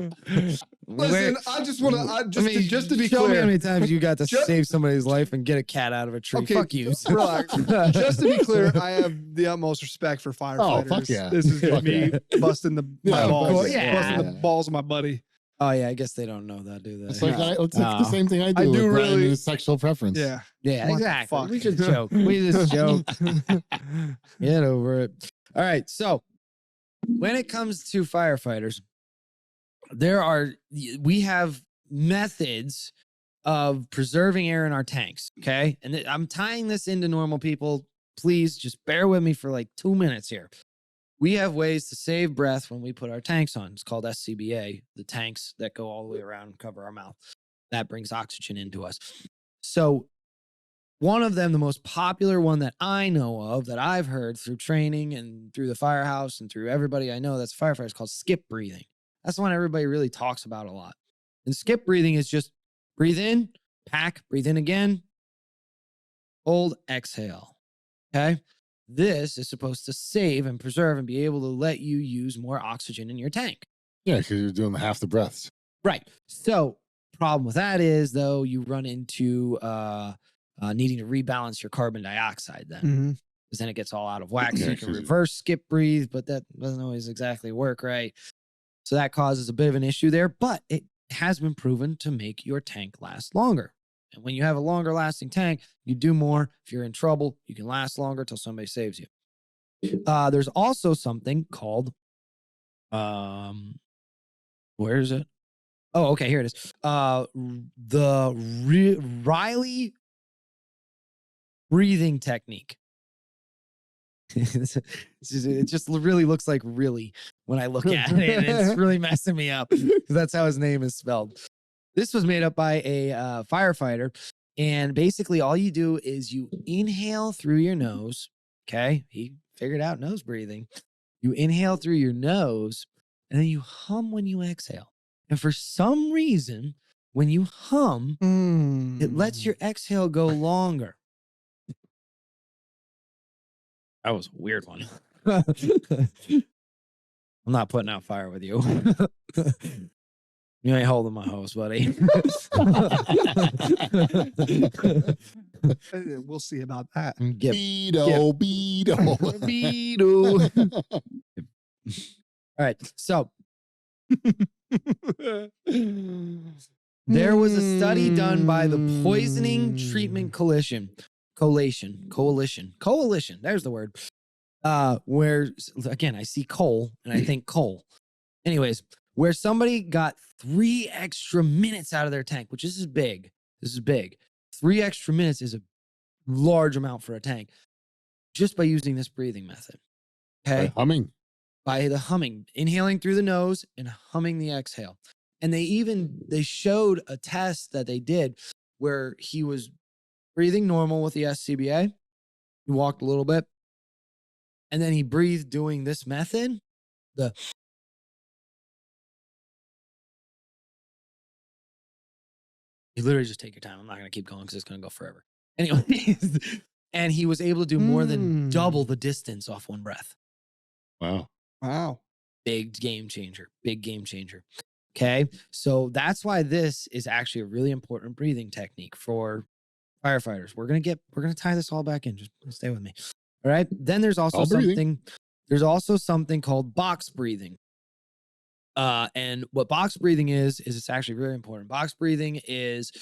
Listen, I just want to, just to be show me how clear. many times you got to Ju- save somebody's life and get a cat out of a tree. Okay, Fuck you. relax. Just to be clear, I have the utmost respect for firefighters. fuck yeah. This is Fuck me busting my Yeah, of balls, course. Yeah. busting the balls of my buddy. Oh yeah, I guess they don't know that, do they? It's like it's the No. same thing I do. I do with Brian really- and his sexual preference. Yeah. Yeah, What the exactly. fuck? We should joke. We just joke. Get over it. All right. So when it comes to firefighters, we have methods of preserving air in our tanks. Okay. And I'm tying this into normal people. Please just bear with me for like 2 minutes here. We have ways to save breath when we put our tanks on. It's called SCBA, the tanks that go all the way around and cover our mouth. That brings oxygen into us. So one of them, the most popular one that I know of, that I've heard through training and through the firehouse and through everybody I know that's a firefighter, is called skip breathing. That's the one everybody really talks about a lot. And skip breathing is just breathe in, pack, breathe in again, hold, exhale. Okay? This is supposed to save and preserve and be able to let you use more oxygen in your tank. Yeah, because you're doing half the breaths. Right. So problem with that is, though, you run into needing to rebalance your carbon dioxide then. Mm-hmm. Because then it gets all out of whack. So Yeah, you can 'cause reverse skip breathe, but that doesn't always exactly work right. So that causes a bit of an issue there, but it has been proven to make your tank last longer. And when you have a longer lasting tank, you do more. If you're in trouble, you can last longer till somebody saves you. There's also something called, where is it? Oh, okay, here it is. The Riley breathing technique. It just really looks like really when I look at it. And it's really messing me up because that's how his name is spelled. This was made up by a firefighter. And basically all you do is you inhale through your nose. Okay. He figured out nose breathing. You inhale through your nose and then you hum when you exhale. And for some reason, when you hum, it lets your exhale go longer. That was a weird one. I'm not putting out fire with you. You ain't holding my hose, buddy. We'll see about that. Get Beetle, Beetle. Beetle. All right. So there was a study done by the Poisoning Treatment Coalition. There's the word. Where again, I see coal and I think coal. Anyways, where somebody got 3 extra minutes out of their tank, which this is big. 3 extra minutes is a large amount for a tank just by using this breathing method. Okay. By the humming, inhaling through the nose and humming the exhale. And they showed a test that they did where he was breathing normal with the SCBA. He walked a little bit. And then he breathed doing this method. You literally just take your time. I'm not going to keep going because it's going to go forever. Anyways, and he was able to do more than double the distance off one breath. Wow. Big game changer. Okay. So that's why this is actually a really important breathing technique for firefighters. We're going to tie this all back in. Just stay with me. All right. Then there's also something called box breathing. And what box breathing is it's actually really important. Box breathing is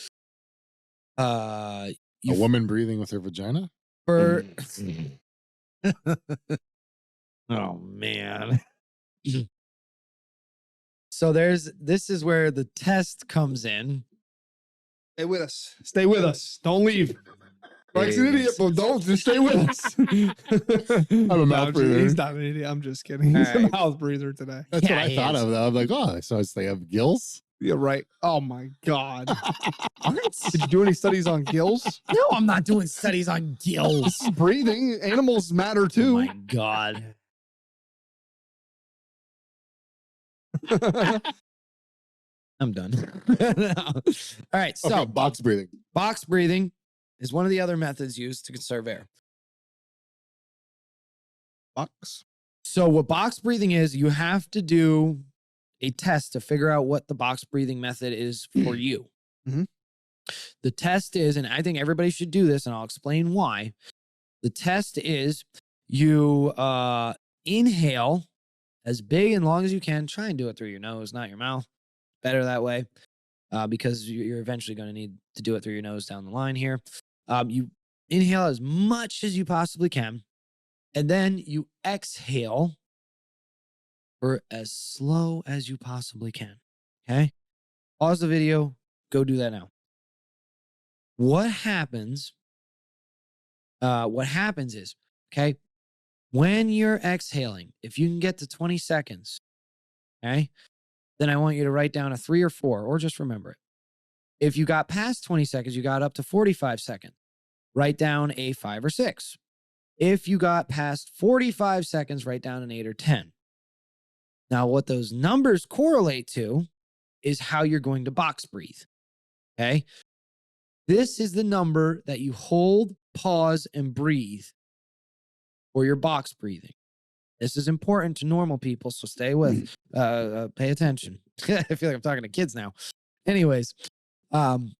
a woman breathing with her vagina? Oh man. So this is where the test comes in. Stay with us. Don't leave. Mike's an idiot, but don't just stay with us. I'm a mouth breather. He's not an idiot. I'm just kidding. He's a mouth breather today. That's what I thought of. I'm like, oh, so they have gills? Yeah, right. Oh my God. Did you do any studies on gills? No, I'm not doing studies on gills. Breathing. Animals matter too. Oh my God. I'm done. All right. So box breathing. Box breathing is one of the other methods used to conserve air. So what box breathing is, you have to do a test to figure out what the box breathing method is for you. Mm-hmm. The test is, and I think everybody should do this, and I'll explain why. The test is you inhale as big and long as you can. Try and do it through your nose, not your mouth. Better that way, because you're eventually going to need to do it through your nose down the line here. You inhale as much as you possibly can, and then you exhale for as slow as you possibly can. Okay? Pause the video. Go do that now. What happens is, okay, when you're exhaling, if you can get to 20 seconds, okay, then I want you to write down a 3 or 4, or just remember it. If you got past 20 seconds, you got up to 45 seconds, write down a 5 or 6. If you got past 45 seconds, write down an 8 or 10. Now, what those numbers correlate to is how you're going to box breathe. Okay? This is the number that you hold, pause, and breathe for your box breathing. This is important to normal people, so stay with, pay attention. I feel like I'm talking to kids now. Anyways, the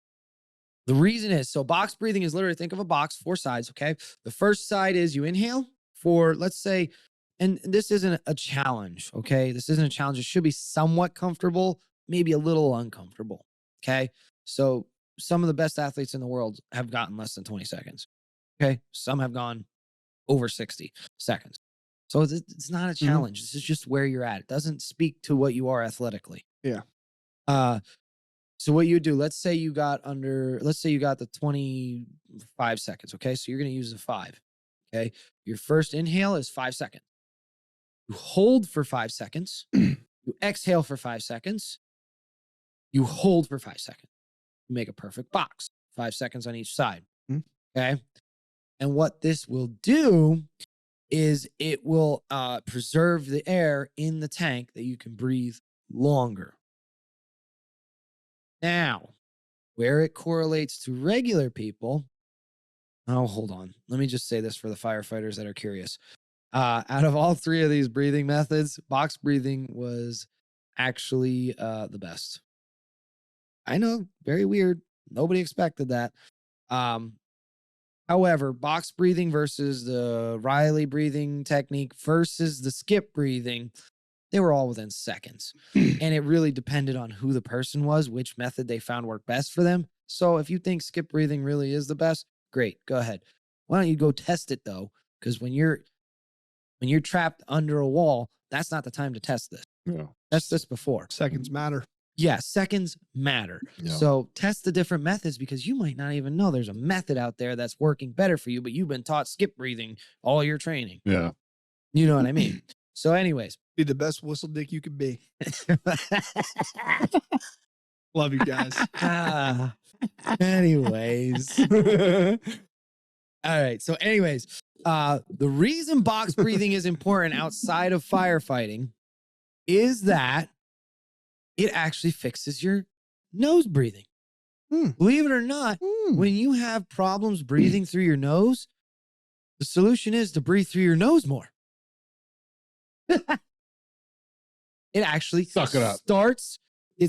reason is, so box breathing is literally, think of a box, 4 sides, okay? The first side is you inhale for, let's say, and this isn't a challenge, okay? This isn't a challenge. It should be somewhat comfortable, maybe a little uncomfortable, okay? So some of the best athletes in the world have gotten less than 20 seconds, okay? Some have gone over 60 seconds. So it's not a challenge. This is just where you're at. It doesn't speak to what you are athletically. Yeah. So what you do, let's say you got the 25 seconds, okay? So you're going to use the 5, okay? Your first inhale is 5 seconds. You hold for 5 seconds. You exhale for 5 seconds. You hold for 5 seconds. You make a perfect box, 5 seconds on each side, okay? And what this will do is it will preserve the air in the tank that you can breathe longer. Now, where it correlates to regular people, hold on. Let me just say this for the firefighters that are curious. Out of all 3 of these breathing methods, box breathing was actually the best. I know, very weird. Nobody expected that. However, box breathing versus the Riley breathing technique versus the skip breathing, they were all within seconds. And it really depended on who the person was, which method they found worked best for them. So if you think skip breathing really is the best, great, go ahead. Why don't you go test it though? Because when you're trapped under a wall, that's not the time to test this. Yeah. Test this before. Seconds matter. Yeah, seconds matter. Yeah. So test the different methods because you might not even know there's a method out there that's working better for you, but you've been taught skip breathing all your training. Yeah. You know what I mean? So anyways. Be the best whistle dick you could be. Love you guys. Anyways. All right. So anyways, the reason box breathing is important outside of firefighting is that it actually fixes your nose breathing. Believe it or not, when you have problems breathing through your nose, the solution is to breathe through your nose more. It actually Suck it up.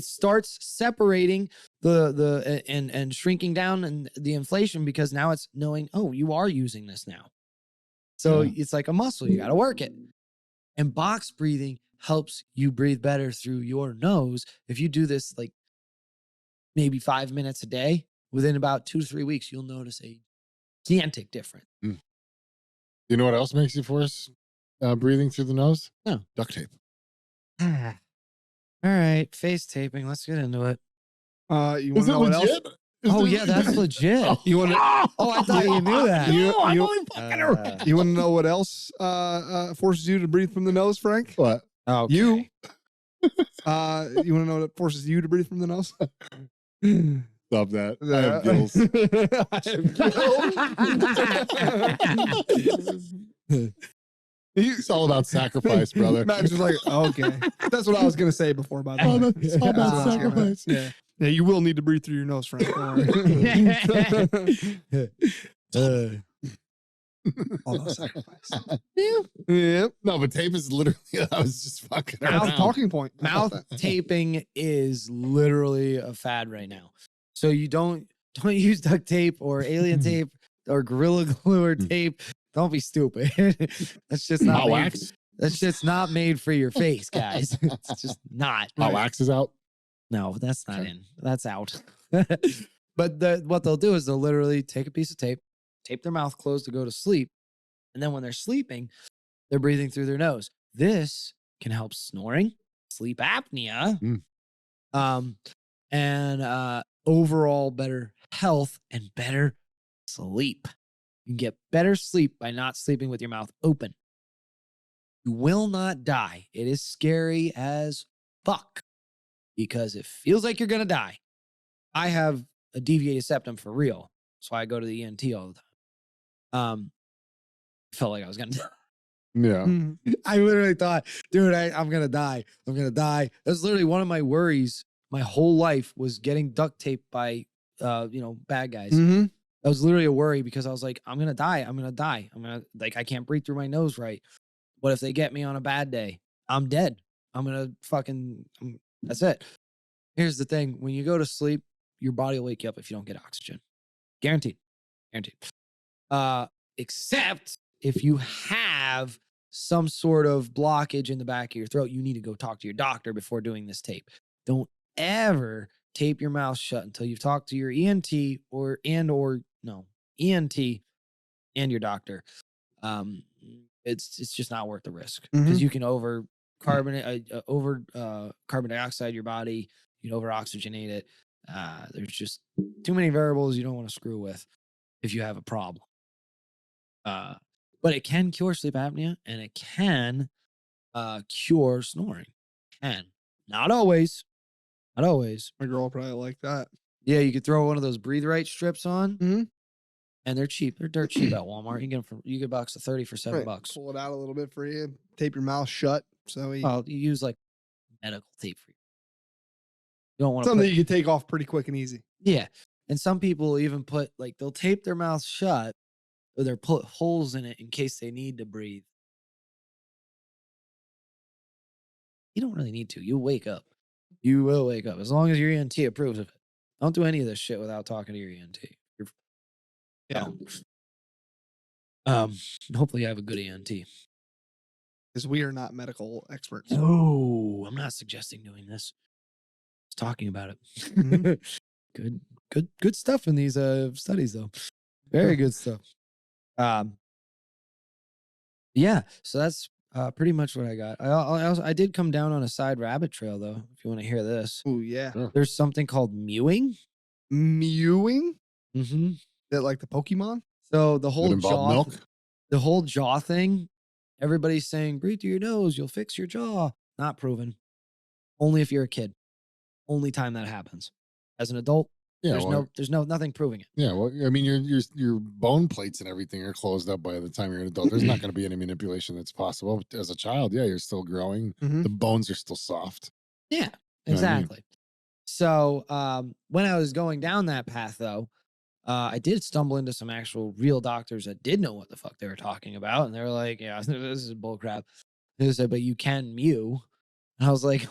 starts separating and shrinking down and the inflation because now it's knowing, oh, you are using this now. So it's like a muscle, you got to work it. And box breathing helps you breathe better through your nose. If you do this like maybe 5 minutes a day, within about 2 to 3 weeks, you'll notice a gigantic difference. You know what else makes you force breathing through the nose? No. Duct tape. All right, face taping. Let's get into it. You want to know what else? Oh yeah, that's legit. You want to? Oh, I thought you knew that. You want to You know what else forces you to breathe from the nose, Frank? What? okay. You. You want to know what forces you to breathe from the nose? Stop that. I have gills. It's all about sacrifice, brother. Matt's just like, okay. That's what I was going to say before, by the way. It's all about sacrifice. Yeah. Yeah, you will need to breathe through your nose, Frank. Don't worry. All about sacrifice. Yeah. No, but tape is literally, I was just fucking Mouth around. talking point. Mouth taping is literally a fad right now. So you don't use duct tape or alien tape or Gorilla Glue or tape. Don't be stupid. That's just not Hot made, wax? that's just not made for your face, guys. It's just not. Hot wax is out. No, that's not Okay. in. That's out. But what they'll do is they'll literally take a piece of tape, tape their mouth closed to go to sleep. And then when they're sleeping, they're breathing through their nose. This can help snoring, sleep apnea, and overall better health and better sleep. You can get better sleep by not sleeping with your mouth open. You will not die. It is scary as fuck because it feels like you're going to die. I have a deviated septum for real. So I go to the ENT all the time. Felt like I was going to die. Yeah. I literally thought, dude, I'm going to die. I'm going to die. That's literally one of my worries. My whole life was getting duct taped by, bad guys. That was literally a worry because I was like, I'm going to die. I'm going to die. I can't breathe through my nose right. What if they get me on a bad day? I'm dead. I'm going to that's it. Here's the thing. When you go to sleep, your body will wake you up if you don't get oxygen. Guaranteed. Except if you have some sort of blockage in the back of your throat, you need to go talk to your doctor before doing this tape. Don't ever tape your mouth shut until you've talked to your ENT ENT and your doctor. It's just not worth the risk because you can over carbon dioxide your body. You can over oxygenate it. There's just too many variables you don't want to screw with if you have a problem. But it can cure sleep apnea and it can cure snoring. Not always. My girl probably like that. Yeah, you could throw one of those Breathe Right strips on, and they're cheap. They're dirt cheap at Walmart. You get a box of 30 for $7. Pull it out a little bit for you. Tape your mouth shut. So Well, you use like medical tape for you. You don't want to something you can take off pretty quick and easy. Yeah, and some people even put they'll tape their mouth shut, or they'll put holes in it in case they need to breathe. You don't really need to. You'll wake up. You will wake up as long as your ENT approves of it. Don't do any of this shit without talking to your ENT. Hopefully, I have a good ENT. Because we are not medical experts. No, I'm not suggesting doing this. Just talking about it. Mhm. Good stuff in these studies, though. Very good stuff. Yeah, so that's pretty much what I got. I did come down on a side rabbit trail, though. If you want to hear this, Oh yeah. Sure. there's something called mewing. Mewing? Mm-hmm. That like the Pokemon? So the Did it whole involve milk? the whole jaw thing. Everybody's saying breathe through your nose, you'll fix your jaw. Not proven. Only if you're a kid. Only time that happens. As an adult, Yeah, there's nothing proving it. yeah. Well, I mean, your bone plates and everything are closed up by the time you're an adult. There's not going to be any manipulation that's possible. As a child, yeah, you're still growing. Mhm. The bones are still soft. Yeah, You know what I mean? exactly. So when I was going down that path, though, I did stumble into some actual real doctors that did know what the fuck they were talking about, and they were like, "Yeah, this is bullcrap." They said, "But you can mew," and I was like,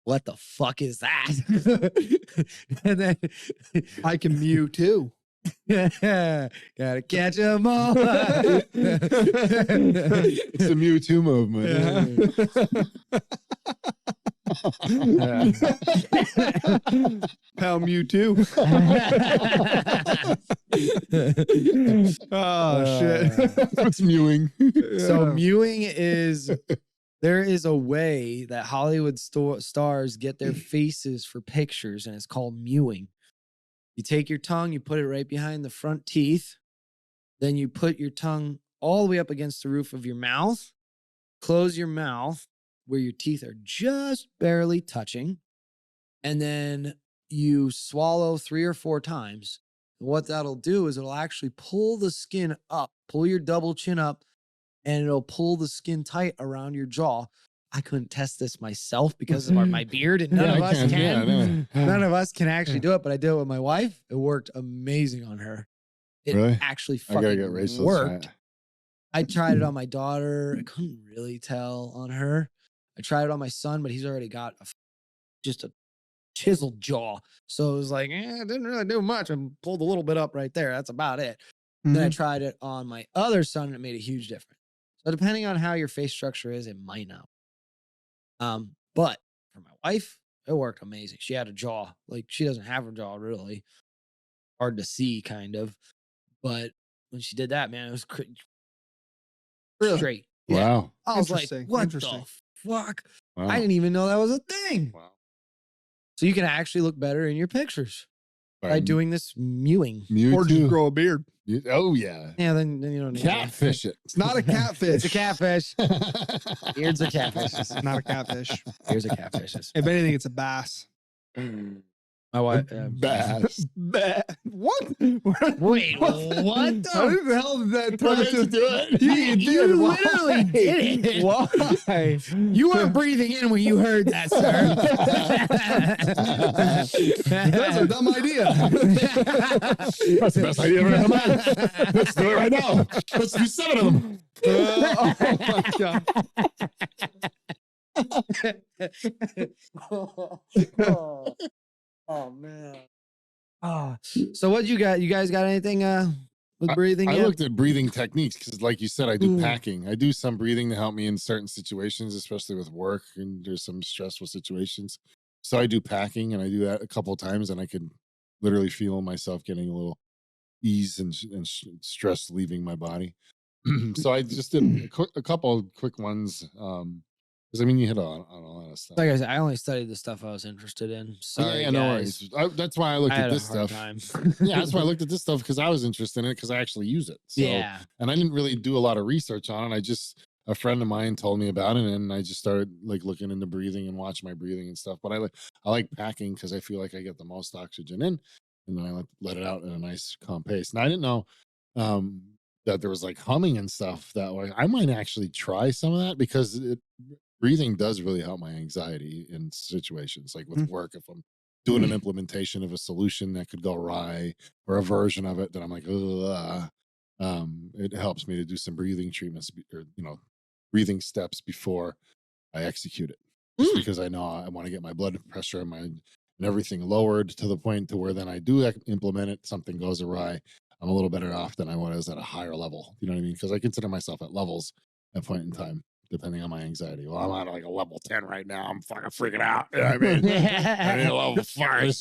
"What the fuck is that?" And then I can mew too. gotta catch 'em all. It's the Mewtwo movement. Pow mew too. Oh shit. What's mewing? So mewing is there is a way that Hollywood stars get their faces for pictures, and it's called mewing. You take your tongue, you put it right behind the front teeth, then you put your tongue all the way up against the roof of your mouth, close your mouth where your teeth are just barely touching, and then you swallow 3 or 4 times. And what that'll do is it'll actually pull the skin up, pull your double chin up, and it'll pull the skin tight around your jaw. I couldn't test this myself because of my beard, and none Yeah, of I us can, can. yeah, None of us can actually do it, but I did it with my wife. It worked amazing on her. It Really? actually I gotta get fucking Rachel to try worked. it. I tried it on my daughter. I couldn't really tell on her. I tried it on my son, but he's already got just a chiseled jaw. So it was like, it didn't really do much. I pulled a little bit up right there. That's about it. Then I Mhm. tried it on my other son, and it made a huge difference. So depending on how your face structure is, it might not. But for my wife, it worked amazing. She had a jaw. Like, she doesn't have her jaw really. Hard to see, kind of. But when she did that, man, it was Really? straight. Yeah. Wow. I was like, Interesting, what interesting. the fuck? Wow. I didn't even know that was a thing. Wow. So you can actually look better in your pictures by By doing this mewing. Or just Mewtwo. grow a beard. Oh yeah. Yeah, then you don't need to. Catfish it. It's not a catfish. It's a catfish. Beards are catfishes. It's not a catfish. Beards are catfishes. If anything, it's a bass. My wife. Bass. What? Wait, what the? How the hell did that Why turn did you into? do it? You You did. Why? literally did it. Why? You weren't breathing in when you heard that, sir. That's a dumb idea. That's the best idea I've ever had in my life. Let's do it right now. Let's do 7 of them. Oh my god. Oh man. So what you got? You guys got anything with breathing? I yet? looked at breathing techniques because, like you said, I do Ooh. packing. I do some breathing to help me in certain situations, especially with work and there's some stressful situations. So I do packing, and I do that a couple of times, and I could literally feel myself getting a little ease and stress leaving my body. So I just did a couple of quick ones. Because I mean, you hit on a lot of stuff. Like I said, I only studied the stuff I was interested in. Sorry, yeah, no guys. worries. That's why I looked I at had a this hard stuff. time. Yeah, that's why I looked at this stuff, because I was interested in it, because I actually use it. So, Yeah. and I didn't really do a lot of research on it. A friend of mine told me about it, and I just started like looking into breathing and watching my breathing and stuff. But I like packing because I feel like I get the most oxygen in, and then I let it out at a nice calm pace. And I didn't know that there was like humming and stuff that way. I might actually try some of that, because breathing does really help my anxiety in situations like with work. If I'm doing an implementation of a solution that could go awry, or a version of it that I'm like, it helps me to do some breathing treatments, or breathing steps before I execute it, just because I know I want to get my blood pressure and everything lowered to the point to where then I do implement it, something goes awry, I'm a little better off than I was at a higher level. You know what I mean? Because I consider myself at levels at a point in time, depending on my anxiety. Well, I'm at like a level 10 right now. I'm fucking freaking out. You know what I mean? I need a level 5.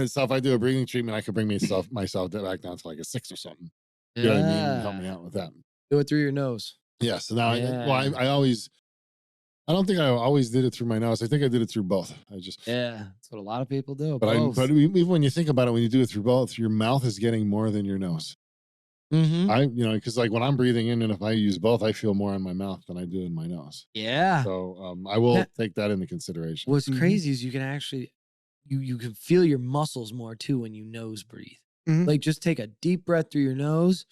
So if I do a breathing treatment, I could bring myself back down to like a 6 or something. You know what I mean? Help me out with that. Do it through your nose. Yeah. So now, Yeah. I don't think I always did it through my nose. I think I did it through both. Yeah, that's what a lot of people do. But Both. even when you think about it, when you do it through both, your mouth is getting more than your nose. Mm-hmm. Because like when I'm breathing in, and if I use both, I feel more in my mouth than I do in my nose. Yeah. So I will take that into consideration. What's crazy is you can actually, you can feel your muscles more too when you nose breathe. Like just take a deep breath through your nose.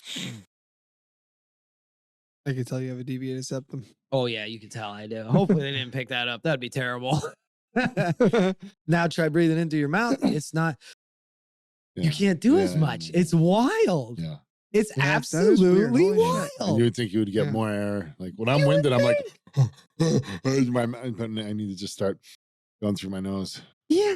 I can tell you have a deviated septum. Oh yeah, you can tell I do. Hopefully they didn't pick that up. That'd be terrible. Now try breathing into your mouth. It's not. Yeah. You can't do as much. It's wild. Yeah. It's Yeah, that is weird. absolutely Holy shit. And wild. you would think you would get more air. Like when I'm winded, I'm like, my mouth, I need to just start going through my nose. Yeah,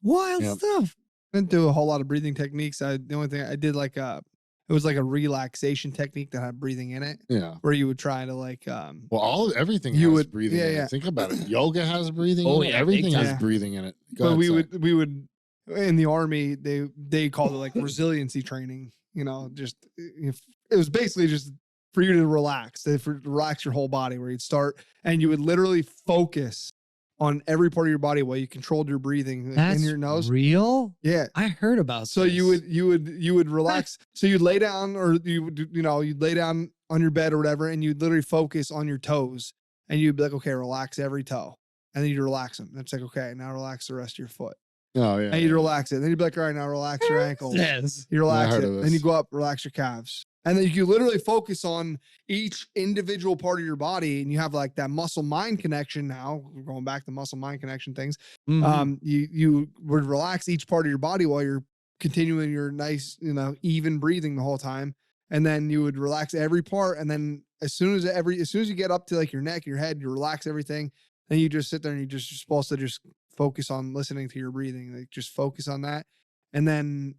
wild stuff. I didn't do a whole lot of breathing techniques. The only thing I did it was like a relaxation technique that had breathing in it. Yeah. Where you would try to like everything you has would- breathing yeah, in yeah. it. Think about it. Yoga has breathing Oh, in it. yeah, Everything big has time. breathing in it. Go but ahead, we Si. would in the army they called it like resiliency training. You know, just if it was basically just for you to relax, relax your whole body, where you'd start and you would literally focus on every part of your body while you controlled your breathing That's in your nose. real. Yeah. I heard about. So this. you would relax. So you'd lay down, or you'd lay down on your bed or whatever, and you'd literally focus on your toes, and you'd be like, okay, relax every toe, and then you'd relax them. And it's like, okay, now relax the rest of your foot, Oh yeah. and you'd relax it. And then you'd be like, all right, now relax your ankles. Yes. You relax heard it, of then you this. go up, relax your calves, and then you literally focus on each individual part of your body, and you have like that muscle mind connection. Now we're going back to muscle mind connection things. Mhm. You would relax each part of your body while you're continuing your nice, even breathing the whole time. And then you would relax every part. And then as soon as you get up to like your neck, your head, you relax everything. Then you just sit there and you're supposed to just focus on listening to your breathing. Like just focus on that. And then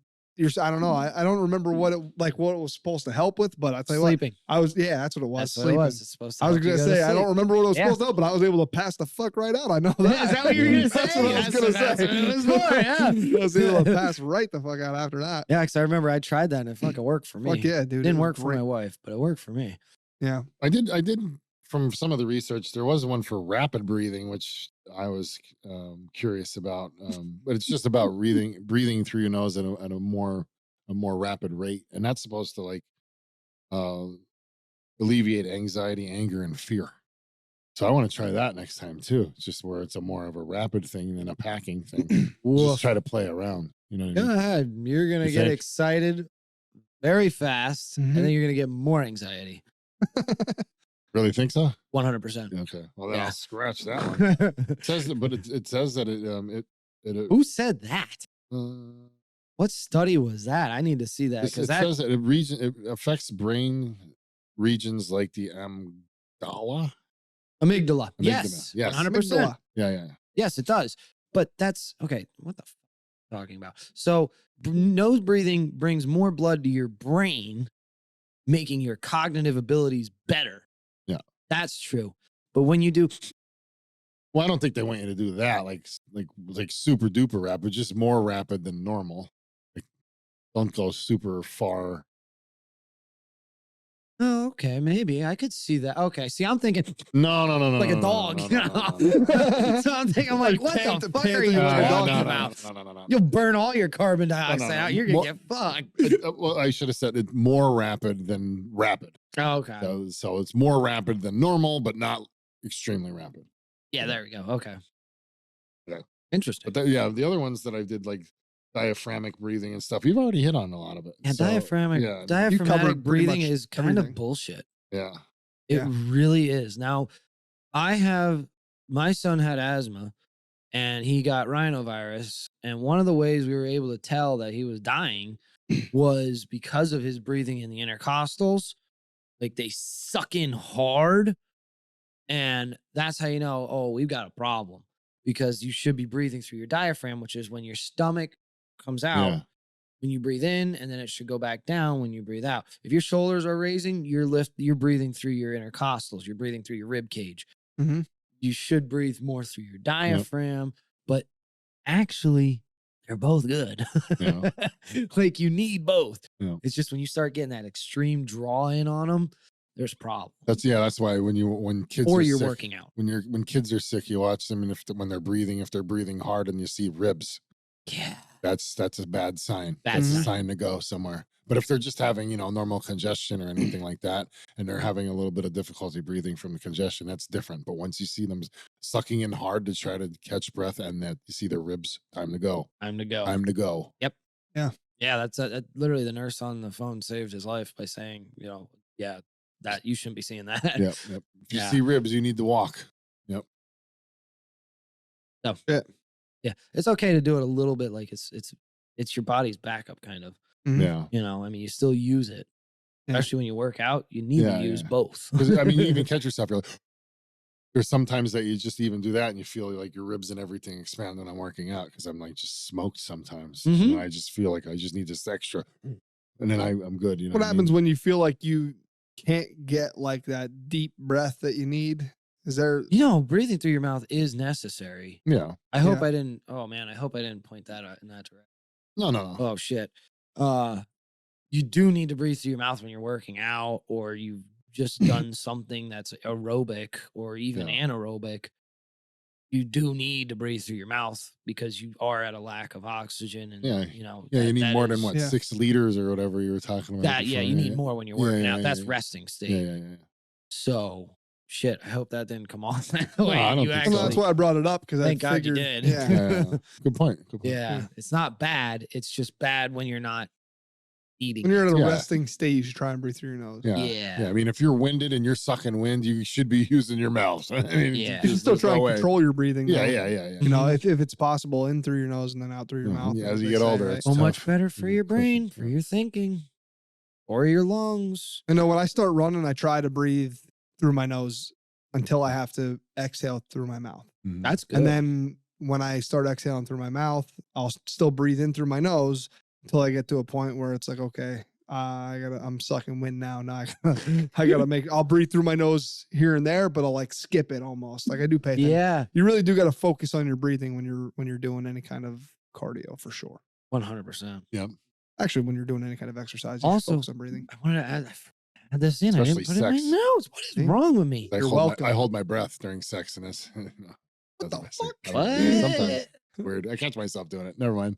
I don't know. I don't remember what it was supposed to help with, but I tell you Sleeping. what, that's what it was. That's what Sleeping. it was. It's supposed to. I was help you gonna go to say I don't sleep. remember what it was Yeah. supposed to help, but I was able to pass the fuck right out. I know that. Is that what you were gonna That's say? what I was gonna That's say. what it was for, yeah. I was able to pass right the fuck out after that. Yeah, because I remember I tried that and it fucking worked for me. Fuck yeah, dude. It didn't work for my wife, but it worked for me. Yeah. I did from some of the research, there was one for rapid breathing, which I was curious about. But it's just about breathing through your nose at a more rapid rate. And that's supposed to like alleviate anxiety, anger, and fear. So I want to try that next time too. It's just where it's a more of a rapid thing than a packing thing. Just try to play around. You know what I mean? Go ahead. You're gonna You get think? excited very fast, and then you're gonna get more anxiety. Really think so? 100%. Okay. Well, then Yeah. I'll scratch that one. It says that, but it says that Who said that? uh, What study was that? I need to see that it because that says that it affects brain regions like the amygdala. amygdala. Yes. Yes. 100%. Amygdala. Yeah. Yes, it does. But that's okay. What the talking about? So nose breathing brings more blood to your brain, making your cognitive abilities better. Yeah. That's true. But when you do, Well, I don't think they want you to do that like super duper rapid, just more rapid than normal. Like, don't go super far. oh, okay, maybe I could see that. Okay, see, I'm thinking No. like a dog. So I'm thinking, like, what the fuck are you talking about? No. You'll burn all your carbon dioxide out. You're gonna get fucked. Well, I should have said it's more rapid than rapid. Oh, okay. So it's more rapid than normal, but not extremely rapid. Yeah, there we go. Okay. Yeah. Interesting. But the other ones that I did, like diaphragmic breathing and stuff, you've already hit on a lot of it. Yeah, So, diaphragmatic covered pretty breathing much is kind of everything. bullshit. Yeah. It Yeah. really is. Now, my son had asthma and he got rhinovirus. And one of the ways we were able to tell that he was dying was because of his breathing in the intercostals. Like they suck in hard. And that's how you know, oh, we've got a problem, because you should be breathing through your diaphragm, which is when your stomach comes out. Yeah. when you breathe in, and then it should go back down when you breathe out. If your shoulders are raising, you're breathing through your intercostals. You're breathing through your rib cage. Mhm. You should breathe more through your diaphragm, but actually, they're both good. Yeah. Like you need both. Yeah. It's just when you start getting that extreme draw in on them, there's a problem. That's why when kids Or are you're sick, working out. when kids are sick, you watch them, and when they're breathing hard, and you see ribs, Yeah. that's a bad sign. Bad That's a sign. sign to go somewhere. But if they're just having normal congestion or anything like that, and they're having a little bit of difficulty breathing from the congestion, that's different. But once you see them sucking in hard to try to catch breath, and that you see their ribs, time to go. Time to go. Time to go. Yep. Yeah. Yeah, that's literally the nurse on the phone saved his life by saying, yeah, that you shouldn't be seeing that. Yep. Yep. If you Yeah. see ribs, you need to walk. Yep. So, Yeah. yeah, it's okay to do it a little bit like it's your body's backup kind of. Mhm. Yeah. I mean, you still use it. Yeah. Especially when you work out, you need Yeah, to use yeah. both. Because I mean, you even catch yourself. You're like, there's sometimes that you just even do that, and you feel like your ribs and everything expand when I'm working out, because I'm like just smoked sometimes. Mhm. And I just feel like I just need this extra, and then I'm good. You know What I mean? happens when you feel like you can't get like that deep breath that you need? Is there? Breathing through your mouth is necessary. Yeah. I hope Yeah. I didn't. Oh man, I hope I didn't point that out in that direction. No. Oh shit. You do need to breathe through your mouth when you're working out, or you've just done something that's aerobic or even Yeah. anaerobic. You do need to breathe through your mouth because you are at a lack of oxygen, and Yeah. you Yeah, you need more than what what Yeah. 6 liters or whatever you were talking about. that. Yeah, before. you need more when you're working out. That's yeah. resting state. Yeah. So shit. I hope that didn't come off that No, way. I don't You think Well, so. that's why I brought it up, because I Thank God you figured. did. Yeah. Yeah. Good point. Good point. Yeah, it's not bad. It's just bad when you're not eating. When you're in a Yeah. resting stage, you try and breathe through your nose. Yeah. Yeah. I mean, if you're winded and you're sucking wind, you should be using your mouth. I mean, Yeah. You can still there's try no and way. control your breathing. Yeah. though. You know, if it's possible, in through your nose and then out through your Yeah, mouth. yeah, as as you they get say, older, right? it's So much tough. better for Yeah, your push it, brain, for yeah. your thinking, or your lungs. I know when I start running, I try to breathe through my nose until I have to exhale through my mouth. Mhm. That's good. And then when I start exhaling through my mouth, I'll still breathe in through my nose until I get to a point where it's like, okay, I'm sucking wind now. Now I'll breathe through my nose here and there, but I'll like skip it almost. Like I do pay attention. Yeah, You really do got to focus on your breathing when you're doing any kind of cardio for sure. 100%. Actually, when you're doing any kind of exercise, you should Also, focus on breathing. I wanted to add this in. I didn't Especially put it in sex. my notes. What is See? wrong with me? You're welcome. I hold my breath during sex, and that's What the fuck? Sometimes weird. I catch myself doing it. Never mind.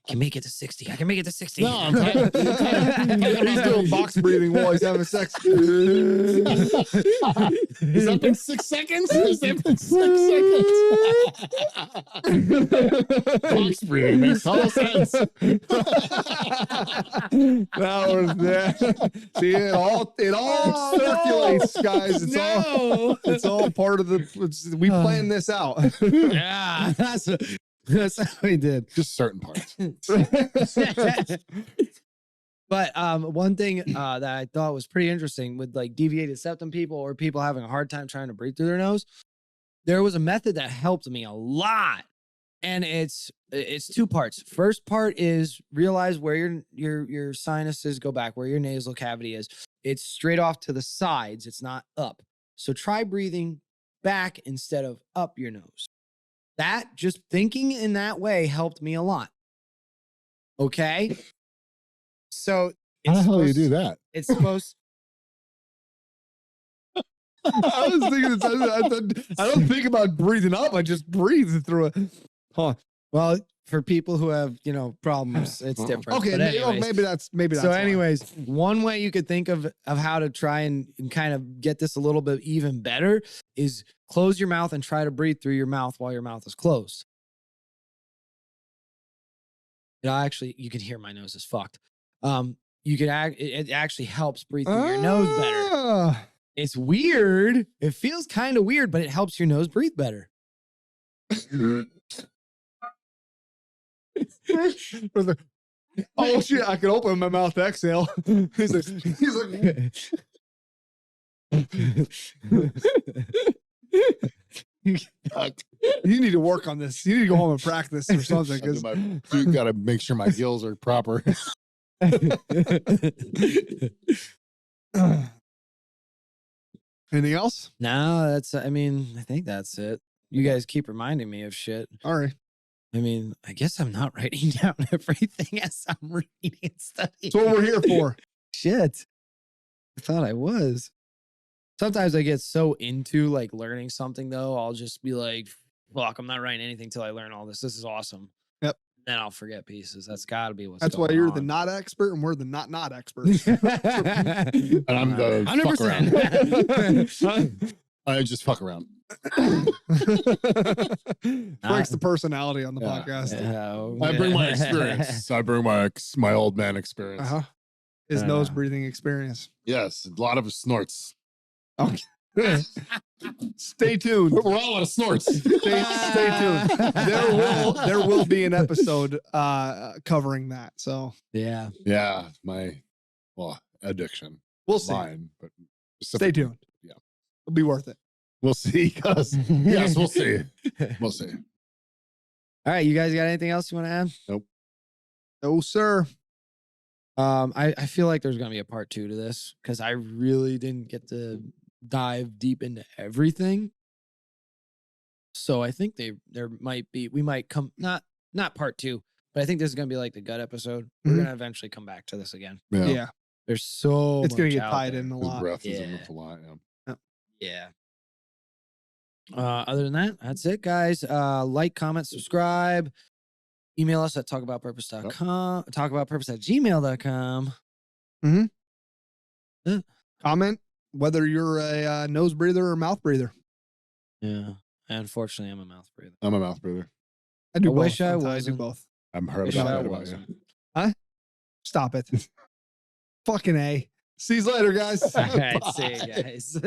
Can make it to 60. I can make it to 60. No, I'm talking- He's doing box breathing while he's having sex. Has that been 6 seconds? Has that been 6 seconds? Box breathing makes total sense. That was that. See, it all circulates, guys. It's all part of the. We planned this out. Yeah, that's how we did. Just certain parts. But one thing that I thought was pretty interesting with like deviated septum people or people having a hard time trying to breathe through their nose, there was a method that helped me a lot, and it's 2 parts. First part is realize where your sinuses go back, where your nasal cavity is. It's straight off to the sides. It's not up. So try breathing back instead of up your nose. That just thinking in that way helped me a lot. Okay. So How the it's hell do you supposed- do that? It's supposed. I was thinking. I don't think about breathing up. I just breathe through it. Huh. Well, for people who have problems, it's different. Okay. But anyways, Maybe that's so why. anyways, one way you could think of how to try and kind of get this a little bit even better is close your mouth and try to breathe through your mouth while your mouth is closed. Actually, you can hear my nose is fucked. It actually helps breathe through your nose better. Ah. It's weird. It feels kind of weird, but it helps your nose breathe better. Oh shit! I can open my mouth to exhale. He's like, You need to work on this. You need to go home and practice or something. I do 'Cause you got to make sure my gills are proper. anything else? No, that's, I mean, I think that's it. You guys keep reminding me of shit. All right. I mean, I guess I'm not writing down everything as I'm reading and studying. That's what we're here for. Shit. I thought I was. Sometimes I get so into like learning something though, I'll just be like, fuck, I'm not writing anything till I learn all this. This is awesome. Yep. Then I'll forget pieces. That's gotta be what's That's why going you're on. the not expert and we're the not experts. And I'm the fuck around. 100%. I just fuck around. Breaks the personality on the Yeah. podcast. Yeah. I bring my experience. I bring my old man experience. Uh-huh. His Uh. nose breathing experience. Yes, a lot of snorts. Okay. Stay tuned. We're all out of snorts. Stay tuned. There will be an episode covering that. So Yeah. Yeah, addiction. we'll see. Mine, but Stay tuned. Yeah. It'll be worth it. We'll see. 'Cause yes, we'll see. We'll see. All right. You guys got anything else you want to add? No, sir. I feel like there's gonna be a part 2 to this because I really didn't get to dive deep into everything. So I think there might be, we might come, not part 2, but I think this is gonna be like the gut episode. We're Mhm. gonna eventually come back to this again. Yeah. There's so It's going to much get out tied there. in a His lot. breath is in Yeah. the lot. Yeah. Yeah. Other than that, that's it, guys. Like, comment, subscribe. Email us at talkaboutpurpose.com, talkaboutpurpose@gmail.com. Comment whether you're a nose breather or mouth breather. Yeah. Unfortunately, I'm a mouth breather. I'm a mouth breather. I do I both. wish I I do wasn't. both. I'm heard Wish about I that about you. wasn't. Stop it. Fucking A. See you later, guys. All right, see you guys.